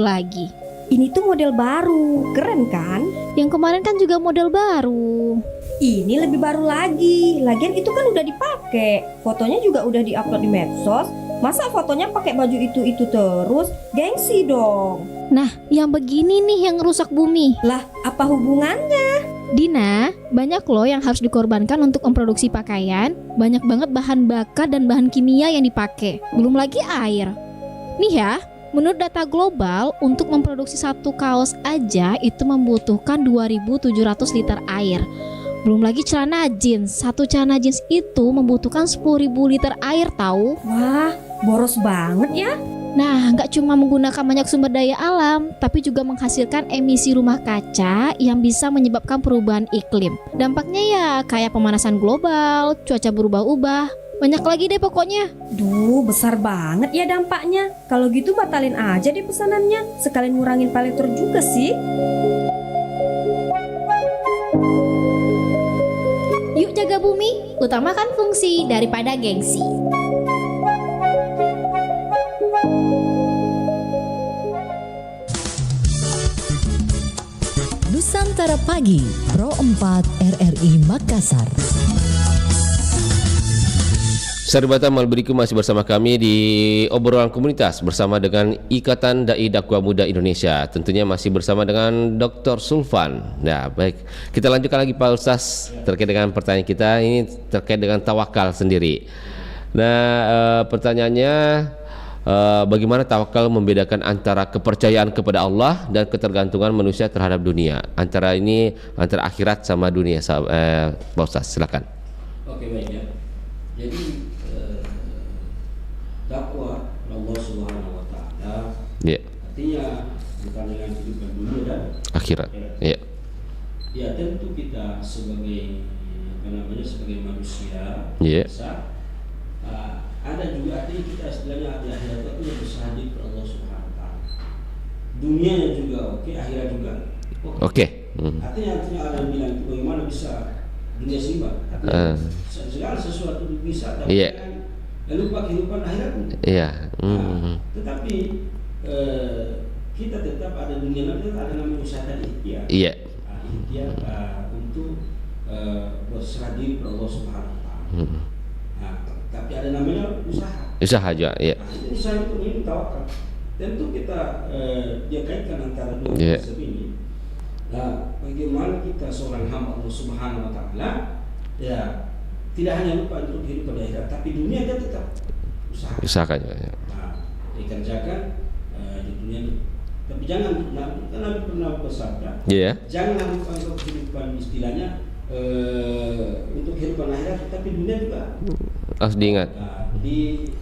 lagi. Ini tuh model baru, keren kan? Yang kemarin kan juga model baru. Ini lebih baru lagi. Lagian itu kan udah dipakai. Fotonya juga udah diupload di medsos. Masa fotonya pakai baju itu terus? Gengsi dong. Nah, yang begini nih yang rusak bumi. Lah, apa hubungannya? Dina, banyak loh yang harus dikorbankan untuk memproduksi pakaian. Banyak banget bahan bakar dan bahan kimia yang dipakai. Belum lagi air. Nih ya, menurut data global, untuk memproduksi satu kaos aja itu membutuhkan 2.700 liter air. Belum lagi celana jeans. Satu celana jeans itu membutuhkan 10.000 liter air tahu. Wah, boros banget ya. Nah, nggak cuma menggunakan banyak sumber daya alam, tapi juga menghasilkan emisi rumah kaca yang bisa menyebabkan perubahan iklim. Dampaknya ya kayak pemanasan global, cuaca berubah-ubah, banyak lagi deh pokoknya. Duh, besar banget ya dampaknya. Kalau gitu batalin aja deh pesanannya. Sekalian ngurangin paletur juga sih. Yuk jaga bumi, utamakan fungsi daripada gengsi. Nusantara Pagi, Pro 4 RRI Makassar. Sahabat Malberiku masih bersama kami di obrolan komunitas bersama dengan Ikatan Dai Dakwah Muda Indonesia. Tentunya masih bersama dengan Dr. Sulfan. Nah, baik. Kita lanjutkan lagi Pak Ustaz terkait dengan pertanyaan kita ini terkait dengan tawakal sendiri. Nah, pertanyaannya bagaimana tawakal membedakan antara kepercayaan kepada Allah dan ketergantungan manusia terhadap dunia? Antara akhirat sama dunia, Pak Ustaz, silakan. Oke, baik ya. Jadi dakwah Allah Subhanahu wa taala artinya bukan dengan kehidupan dunia dan akhirat. Ya. Ya, tentu kita sebagai sebagai manusia bisa ada juga artinya kita istilahnya di akhirat itu yang bersahadat ke Allah Subhanahu wa taala. Dunianya juga oke, akhirat juga oke. Artinya ada yang bilang itu bagaimana bisa dunia seimbang. Artinya segala sesuatu bisa tapi lupa kehidupan akhirat. Tetapi kita tetap ada dunia nanti ada namanya usaha tadi ikhtiar. Ikhtiar untuk berserah diri kepada Allah Subhanahu wa taala. Tapi ada namanya usaha. Usaha aja, ya. Usaha itu ini tawakal. Tentu kita dia kaitkan antara dua konsep ini. Nah, bagaimana kita seorang hamba Allah Subhanahu wa taala ya tidak hanya lupa untuk hidup pada akhirat, tapi dunia dia tetap usahakan. Dikerjakan di dunia ini. Tapi jangan, kan Nabi pernah bersabda, jangan lupa untuk kehidupan istilahnya untuk kehidupan akhirat, tapi dunia juga harus diingat.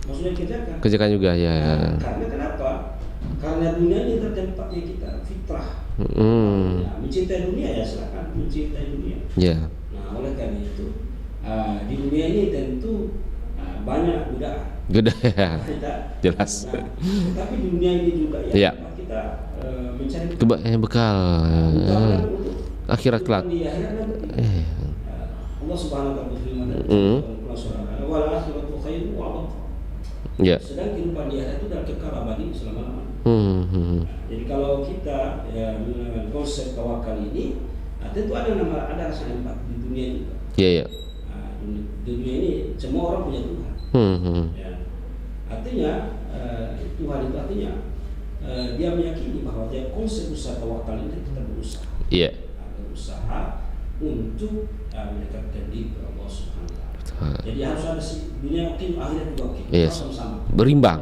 Maksudnya kerjakan juga ya. Karena kenapa? Karena dunia ini tempatnya kita fitrah. Mencintai dunia ya silakan mencintai dunia. Nah, oleh karena itu di dunia ini tentu banyak godaan. Jelas. Tapi di dunia ini juga ya kita mencari bekal akhirat kelak. Allah Subhanahu wa taala berfirman wal akhiratu khairun wa abqa. Sedang kehidupan di akhirat itu dan kekal abadi selama-lamanya. Jadi kalau kita menggunakan konsep tawakal ini, tentu ada rasa empat di dunia juga. Di dunia ini semua orang punya Tuhan. Artinya Tuhan itu artinya dia meyakini bahwa dia konsep usaha tawakal ini kita berusaha. Berusaha untuk mendekatkan diri kepada Allah Subhanahu wa taala. Jadi harus ada dunia oke, akhirat juga oke. Sama-sama. Berimbang.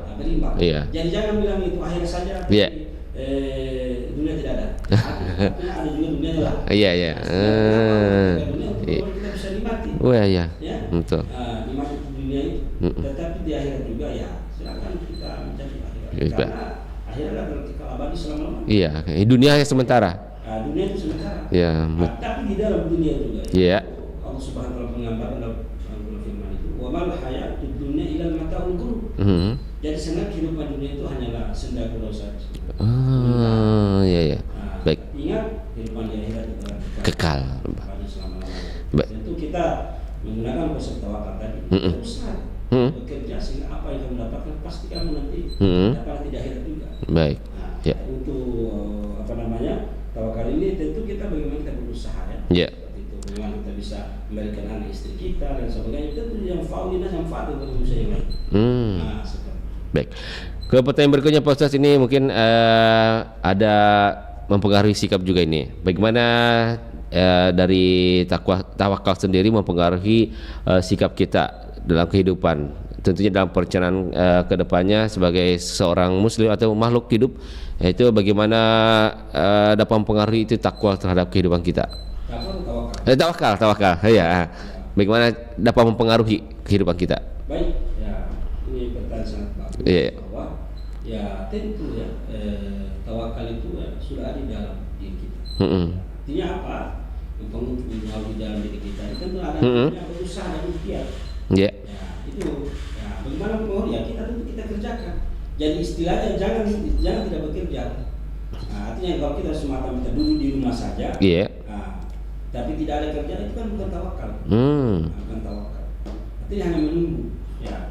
Jadi jangan bilang itu akhirat saja. Dunia tidak ada. Artinya ada juga dunia lah. Kita bisa nikmati. Betul. Nikmati dunia itu. Tetapi di akhirat juga ya silakan kita mencari akhirat. Karena akhirat adalah kekal abadi selama-lamanya. Dunia hanya sementara. Dunia itu sementara. Tapi di dalam dunia juga. Allah Subhanahu wa taala menggambarkan dalam firman itu, "Wa mal hayatud dunya illa mata'ul ghurur." Jadi sebenarnya kehidupan dunia itu hanyalah senda dosa. Iya. Baik. Ingat kehidupan di akhirat itu Kekal. Baik. Tentu kita menggunakan konsep tawakal tadi. Berusaha bekerja sehingga apa yang kamu dapatkan pasti kamu nanti dapat di akhirat juga. Baik. Ya. Untuk tawakal ini tentu kita bagaimana kita berusaha ya. Ya. Itu bagaimana kita bisa memberikan anak istri kita dan sebagainya, tentu yang faulina yang fadil bagi manusia yang lain. Baik. Ke pertanyaan berikutnya Pak Ustaz, ini mungkin ada mempengaruhi sikap juga ini. Bagaimana dari tawakal sendiri mempengaruhi sikap kita dalam kehidupan, tentunya dalam perencanaan kedepannya sebagai seorang muslim atau makhluk hidup, yaitu bagaimana dapat mempengaruhi itu takwa terhadap kehidupan kita. Tawakal. Ya. Bagaimana dapat mempengaruhi kehidupan kita? Baik, ya ini pertanyaan sangat bagus. Bahwa ya tentu ya tawakal itu sudah ada di dalam diri kita. Artinya apa? Mempengaruhi di dalam diri kita. Itu tentu ada yang berusaha dan ikhtiar. Ya itu. Ya bagaimana mempengaruhi? Ya kita tentu kita kerjakan. Jadi istilahnya jangan tidak bekerja. Artinya kalau kita semata-mata duduk di rumah saja. Tapi tidak ada kerjaan, itu kan bukan tawakal. Bukan tawakal. Artinya hanya menunggu. Ya.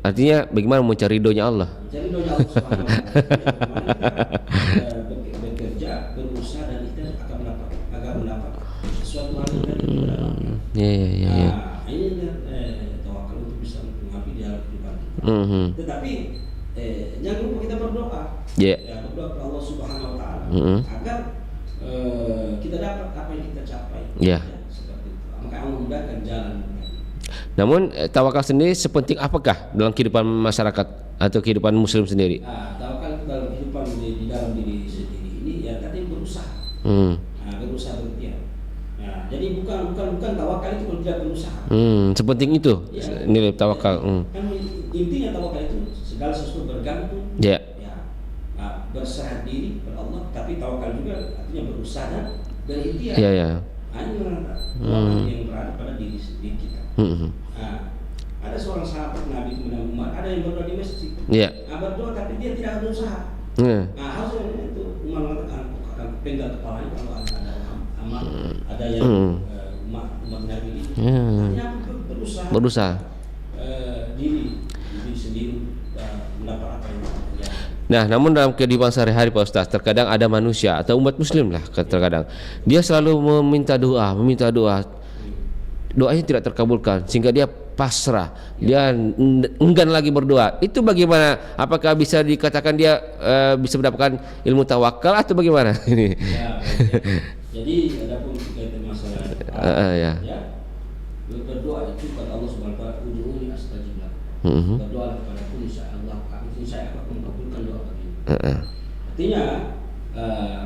Artinya bagaimana mencari ridhonya Allah? Mencari ridhonya Allah Subhanahu wa Ta'ala. Bekerja, berusaha dan ikhtiar agar mendapat sesuatu hal yang kita dapatkan. Iya. Ini tawakal untuk bisa mengambil di dalam kehidupan kita. Tetapi jangan lupa kita berdoa. Berdoa kepada Allah Subhanahu wa Ta'ala agar kita dapat apa yang kita capai. Seperti itu. Maka Allah mudahkan jalan. Namun tawakal sendiri sepenting apakah dalam kehidupan masyarakat atau kehidupan muslim sendiri? Tawakal dalam kehidupan di dalam diri sendiri ini ya tadi berusaha. Berusaha berikhtiar. Jadi bukan tawakal itu kalau tidak berusaha. Sepenting itu nilai tawakal. Kan intinya tawakal itu segala sesuatu bergantung. Berserah diri kepada Allah, tapi tawakal juga artinya berusaha dan berikhtiar. Hanya yang berada pada diri kita. Ada seorang sahabat Nabi kemudian Umar, ada yang berdoa di masjid. Berdoa tapi dia tidak berusaha. Harusnya itu Umar mengatakan pegang kepalanya kalau ada yang umat Nabi ini. Artinya berusaha. Diri sendiri mendapat apa yang terjadi. Nah, namun dalam kehidupan sehari-hari Pak Ustaz, terkadang ada manusia atau umat muslim lah terkadang dia selalu meminta doa. Doanya tidak terkabulkan sehingga dia pasrah, dia enggan lagi berdoa. Itu bagaimana? Apakah bisa dikatakan dia bisa mendapatkan ilmu tawakal atau bagaimana ini? Jadi ada pun kita masalah berdoa itu kepada Allah Subhanahu wa Ta'ala, ud'uuni astajib lakum. Berdoa kepada aku insyaallah akan mengabulkan doa bagi. Artinya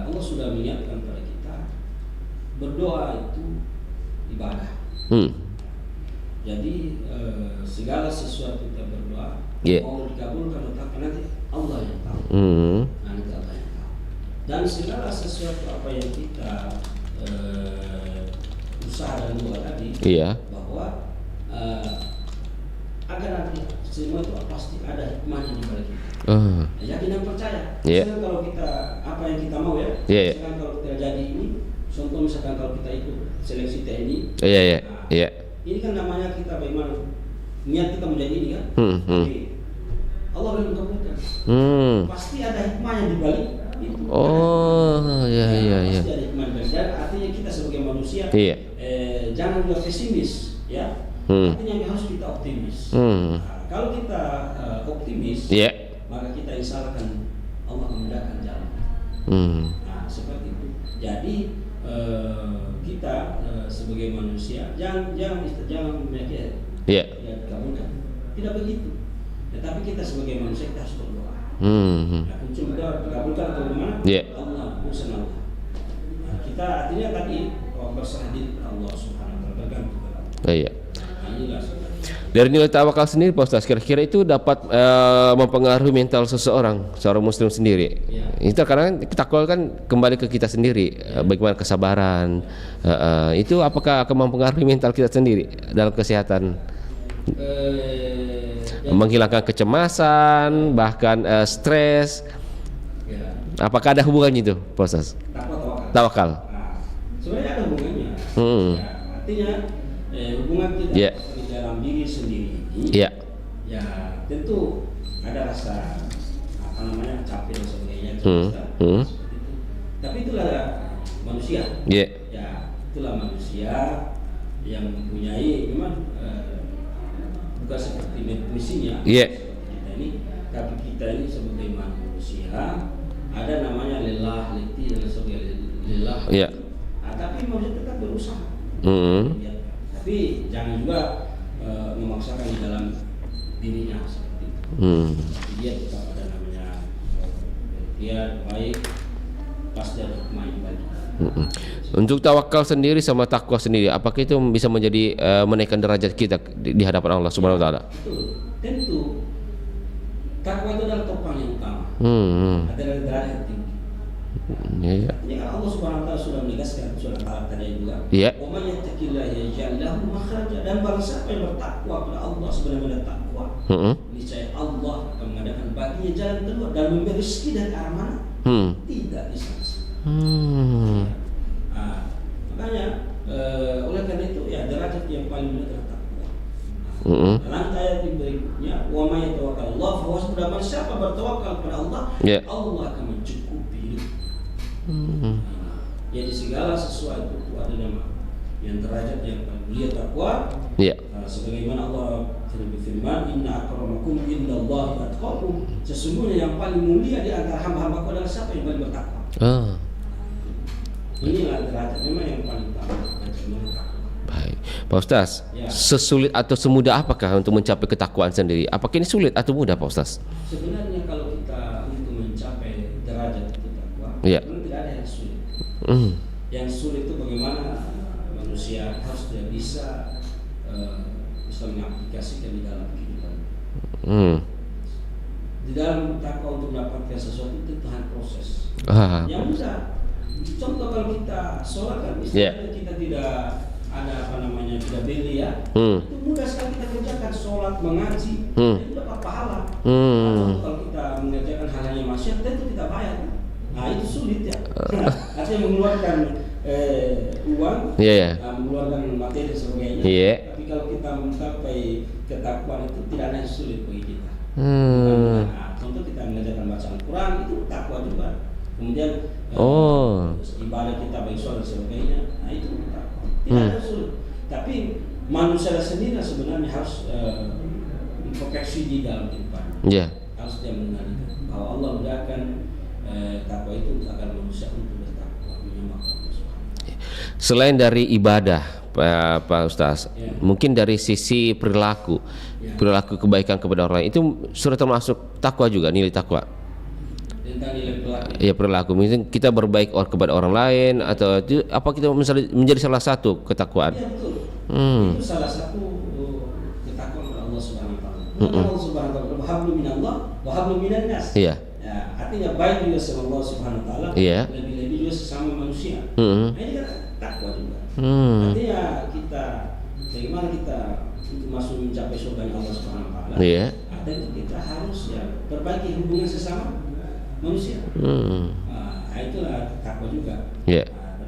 Allah sudah mengingatkan kepada kita berdoa itu ibadah. Jadi segala sesuatu kita berdoa mau dikabulkan atau nanti Allah yang tahu. Nanti Allah yang tahu. Dan segala sesuatu apa yang kita usaha dan doa tadi bahwa agar nanti semua itu pasti ada hikmahnya di balik kita. Yakin dan percaya. Misalkan kalau kita apa yang kita mau misalkan kalau kita jadi ini, contoh misalkan kalau kita ikut seleksi TNI. Ini kan namanya kita bagaimana niat kita menjadi ini kan. Tapi Allah belum kabulkan. Pasti ada hikmahnya di balik itu. Pasti ada hikmah di balik. Dan artinya kita sebagai manusia jangan juga pesimis ya. Artinya harus kita optimis. Kalau kita optimis, maka kita insya Allah Allah memudahkan jalan. Seperti itu. Jadi kita sebagai manusia jangan memikir dikabulkan. Tidak begitu. Tetapi kita sebagai manusia kita harus berdoa. Kunci berdoa dikabulkan atau bagaimana? Allah, urusan Allah. Kita artinya tadi berserah diri kepada Allah Subhanahu wa Ta'ala, bergantung kepada Allah. Dari nilai tawakal sendiri Pak Ustaz, kira-kira itu dapat mempengaruhi mental seorang muslim sendiri. Itu karena takwa kan kembali ke kita sendiri, bagaimana kesabaran, itu apakah akan mempengaruhi mental kita sendiri dalam kesehatan? menghilangkan kecemasan, bahkan stres. Apakah ada hubungannya itu, Pak Ustaz? Tawakal. Sebenarnya ada hubungannya. Ya, artinya hubungan kita di dalam diri sendiri ini, ya tentu ada rasa capek dan sebagainya. Tapi itulah manusia. Ya, itulah manusia yang mempunyai memang bukan seperti misinya. Seperti kita ini, tapi kita ini sebagai manusia ada namanya lelah, letih dan sebagainya. Lelah. Tapi manusia tetap berusaha. Tapi jangan juga memaksakan di dalam dirinya seperti itu. Dia tetap ada namanya dia baik pas dia bermain balik. Untuk tawakal sendiri sama takwa sendiri, apakah itu bisa menjadi menaikkan derajat kita di hadapan Allah Subhanahu wa taala? Tentu. Takwa itu adalah topang yang utama. Adalah derajat yang tinggi. Ini kan Allah Subhanahu wa taala sudah menegaskan surah Al-Alaq tadi juga. Wa may yattaqillaha yaj'al lahu makhraja, dan barang siapa yang bertakwa kepada Allah sebenarnya takwa, niscaya Allah akan mengadakan baginya jalan keluar dan memberi rezeki dari arah mana? Tidak disangka. Makanya oleh karena itu ya derajat yang paling mulia adalah takwa. Dalam ayat berikutnya, wa may yatawakkalullah fa huwa hasbuh, siapa bertawakal kepada Allah, Allah akan mencukupi hidup. Jadi segala sesuatu itu ada nama yang derajat yang paling mulia takwa. Sebagaimana Allah berfirman, inna akramakum indallahi atqakum, sesungguhnya yang paling mulia di antara hamba-hambaku adalah siapa yang paling bertakwa. Inilah derajat memang yang paling utama. Baik, Pak Ustaz, sesulit atau semudah apakah untuk mencapai ketakwaan sendiri? Apakah ini sulit atau mudah, Pak Ustaz? Sebenarnya kalau kita untuk mencapai derajat itu takwa, tidak ada yang sulit. Yang sulit itu bagaimana manusia harus bisa mengaplikasikan di dalam kehidupan. Di dalam takwa untuk mendapatkan sesuatu itu Tuhan proses. Yang mudah. Contoh kalau kita sholat kan, misalnya kita tidak ada tidak beli ya, itu mudah sekali kita kerjakan, sholat, mengaji, itu dapat pahala. Kalau kita mengerjakan hal yang maksiat, tentu kita bayar. Nah itu sulit ya. Artinya mengeluarkan uang, mengeluarkan materi dan sebagainya. Tapi kalau kita mencapai ketakwaan itu tidak ada yang sulit bagi kita. Contoh kita mengerjakan bacaan Quran itu takwa juga. Kemudian ibadah kita baik sholat dan sebagainya, nah itu takwa. Tidak ada sulit. Tapi manusia sendiri sebenarnya harus introspeksi di dalam kehidupan. Harus dia mengenali bahwa Allah mudahkan takwa itu agar manusia untuk bertakwa menyembah Allah Subhanahu. Selain dari ibadah, Pak Ustaz, mungkin dari sisi perilaku kebaikan kepada orang lain itu sudah termasuk takwa juga, nilai takwa. Tentang nilai perilaku. Ya, perilaku. Mungkin kita berbaik kepada orang lain atau apa kita misalnya menjadi salah satu ketakwaan. Iya betul. Itu salah satu ketakwaan kepada Allah Subhanahu wa taala. Allah Subhanahu wa taala hablum minallah wa hablum minan nas. Artinya baik juga sama Allah Subhanahu wa taala, lebih-lebih juga sesama manusia. Nah, ini kan takwa juga. Artinya kita bagaimana kita untuk masuk mencapai surga Allah Subhanahu wa taala. Tentu kita harus perbaiki hubungan sesama manusia. Nah, itulah takwa juga.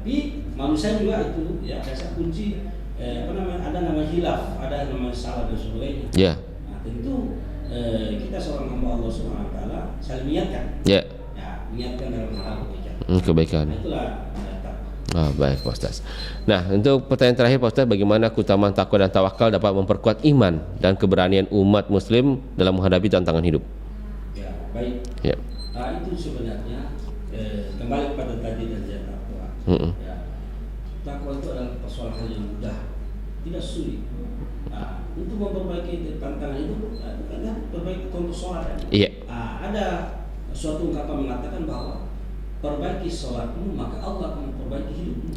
Tapi manusia juga itu dasar kunci ada nama hilaf, ada nama salah dan sebagainya. Nah, tentu kita seorang hamba Allah Subhanahu wa taala saling mengingatkan. Mengingatkan dalam hal kebaikan. Nah, itulah takwa. Baik, Pak Ustaz. Nah, untuk pertanyaan terakhir, Pak Ustaz, bagaimana keutamaan takwa dan tawakal dapat memperkuat iman dan keberanian umat muslim dalam menghadapi tantangan hidup? Baik. Itu sebenarnya kembali pada tadi dan takwa. Takwa itu adalah persoalan hal yang mudah, tidak sulit. Untuk memperbaiki tantangan itu kan perbaiki contoh sholat. Ada suatu ungkapan mengatakan bahwa perbaiki sholatmu maka Allah akan memperbaiki hidupmu.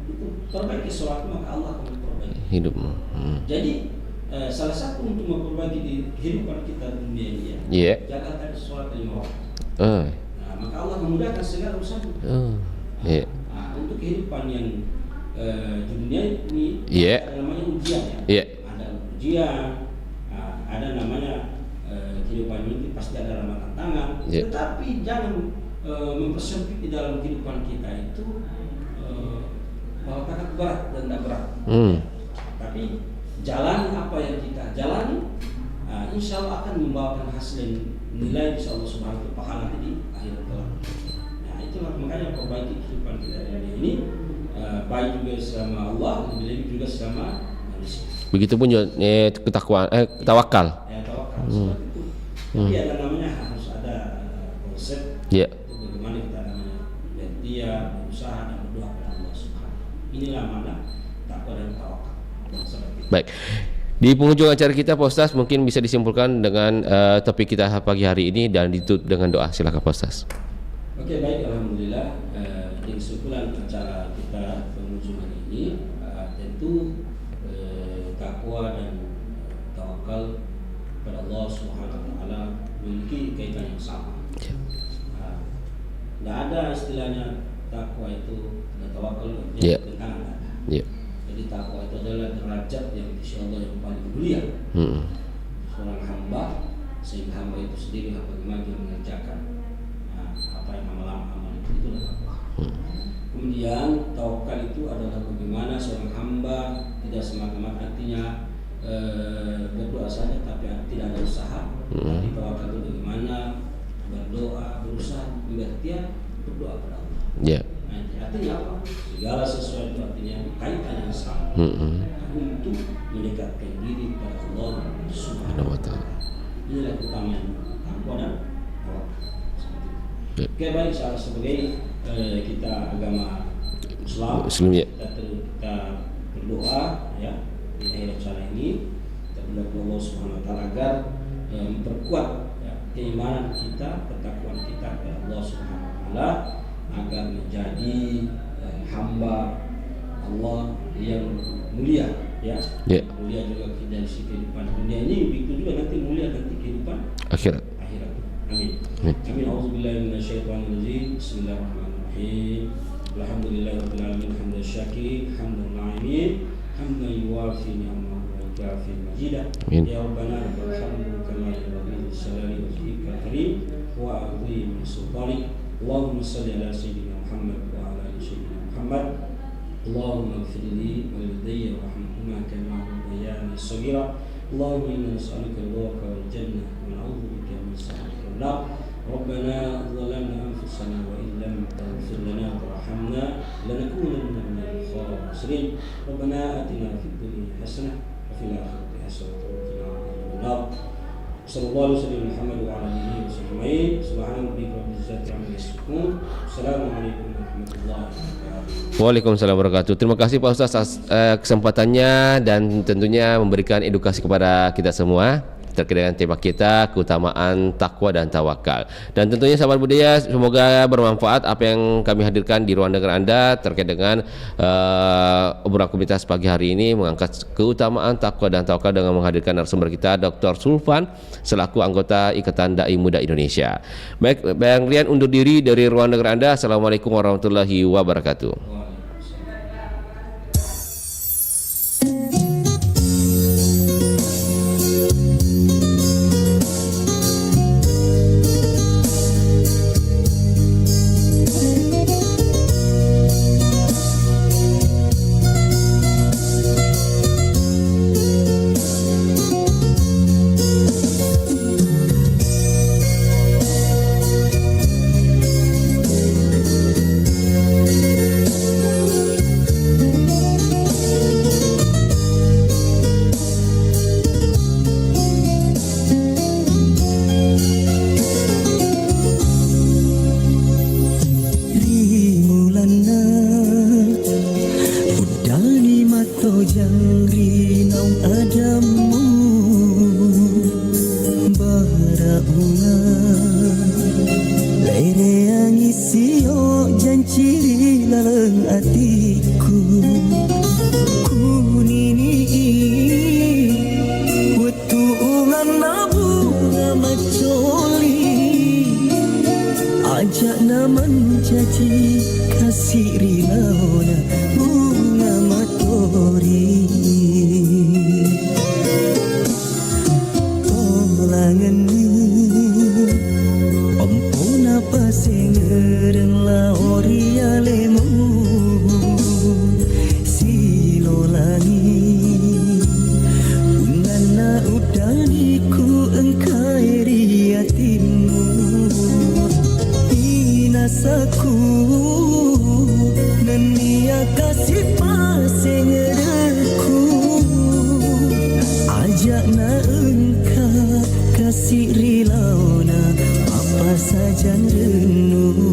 Itu perbaiki sholatmu maka Allah akan memperbaiki hidupmu. Jadi salah satu untuk memperbaiki di kehidupan kita di dunia ini jaga tadi sholat 5 waktu. Maka Allah memudahkan segala urusan. Untuk kehidupan yang di dunia ini ada namanya ujian Ada ujian, ada namanya kehidupan ini pasti ada ramah tantangan. Tetapi jangan mempersempit di dalam kehidupan kita itu bahwa takut berat dan tidak berat. Tapi jalan apa yang kita jalani, insya Allah akan membawakan hasil nilai insya Allah subhanahu wa ta'ala pahala di akhirat kelak. Nah itulah makanya perbaiki kehidupan kita ini, baik juga sama Allah, lebih juga sama manusia. Begitupun juga tawakal. Ya tawakal seperti itu. Tapi ada namanya harus ada konsep. Bagaimana kita namanya berikhtiar, berusaha dan berdoa kepada Allah subhanahu. Inilah mana takwa dan tawakal. Baik. Di penghujung acara kita Pak Ustaz mungkin bisa disimpulkan dengan topik kita pagi hari ini dan ditutup dengan doa. Silakan Pak Ustaz. Oke, baik, alhamdulillah. Di kesimpulan acara kita penghujung hari ini tentu takwa dan tawakal kepada Allah Subhanahu wa taala memiliki kaitan yang sama. Tidak ada istilahnya takwa itu dan tawakal bertentangan. Jadi takwa itu adalah derajat yang insya Allah yang paling mulia. Seorang hamba, sehingga hamba itu sendiri bagaimana dia mengerjakan apa yang amal itu adalah takwa. Kemudian tawakal itu adalah bagaimana seorang hamba tidak semata-mata artinya berdoa saja tapi tidak ada usaha. Tapi tawakal itu bagaimana berdoa, berusaha, berikhtiar, berdoa kepada Allah. Artinya apa? Segala sesuatu artinya kaitan yang sama untuk mendekatkan diri kepada Allah Subhanahu wa taala. Inilah keutamaan takwa dan tawakal. Oke, baik, insyaallah sebagai kita agama Islam, kita berdoa ya di akhir acara ini kita berdoa kepada Allah Subhanahu wa taala agar memperkuat keimanan kita, ketakwaan kita kepada Allah Subhanahu wa taala agar menjadi hamba Allah yang mulia mulia juga dari sisi kehidupan dunia ini, begitu juga nanti mulia nanti kehidupan akhirat. Amin. A'udzubillahi minasyaitonirrajim. Bismillahirrahmanirrahim. Alhamdulillahirabbil alamin hamdan syakirin hamdan na'imin hamdan yuwafi ni'amahu wa yukafi majidah. Ya rabbana lakal hamdu kama yanbaghi li wajhika karim wa 'azimi sultanik. Allahumma salli ala sayyidina Muhammad wa ala ali sayyidina Muhammad. Allahumma ighfir li wa lidayya warhamhuma kama rabbayani shaghira. Allahumma inna nas'aluka ridhaka wal jannah wa na'udzu bika min sakhatika wan nar. Rabbana zalamna anfusana wa in lam taghfir lana wa tarhamna lanakunanna minal khasirin. Rabbana atina fid dunya hasanah wa fil akhirati hasanah wa qina adzaban nar. Sallallahu alaihi wasallam Muhammad wa ala alihi wasallam. Subhana rabbika rabbil izzati amma yasifun. Assalamualaikum warahmatullahi wabarakatuh. Waalaikumsalam warahmatullahi wabarakatuh. Terima kasih Pak Ustaz atas kesempatannya dan tentunya memberikan edukasi kepada kita semua terkait dengan tema kita, keutamaan takwa dan tawakal. Dan tentunya sahabat budaya, semoga bermanfaat apa yang kami hadirkan di ruang dengar Anda terkait dengan obrolan komunitas pagi hari ini mengangkat keutamaan takwa dan tawakal dengan menghadirkan narasumber kita Dr. Sulfan selaku anggota Ikatan Dai Muda Indonesia. Baik, Bang Rian undur diri dari ruang dengar Anda. Assalamualaikum warahmatullahi wabarakatuh. Ajak naman caci kasih rilona bunga matori. sengereng la oria lemu silolangi unana udaniku engkai riatimu inasaku nenia kasih pasengerku ajak na engkau kasih rilauna apa saja renung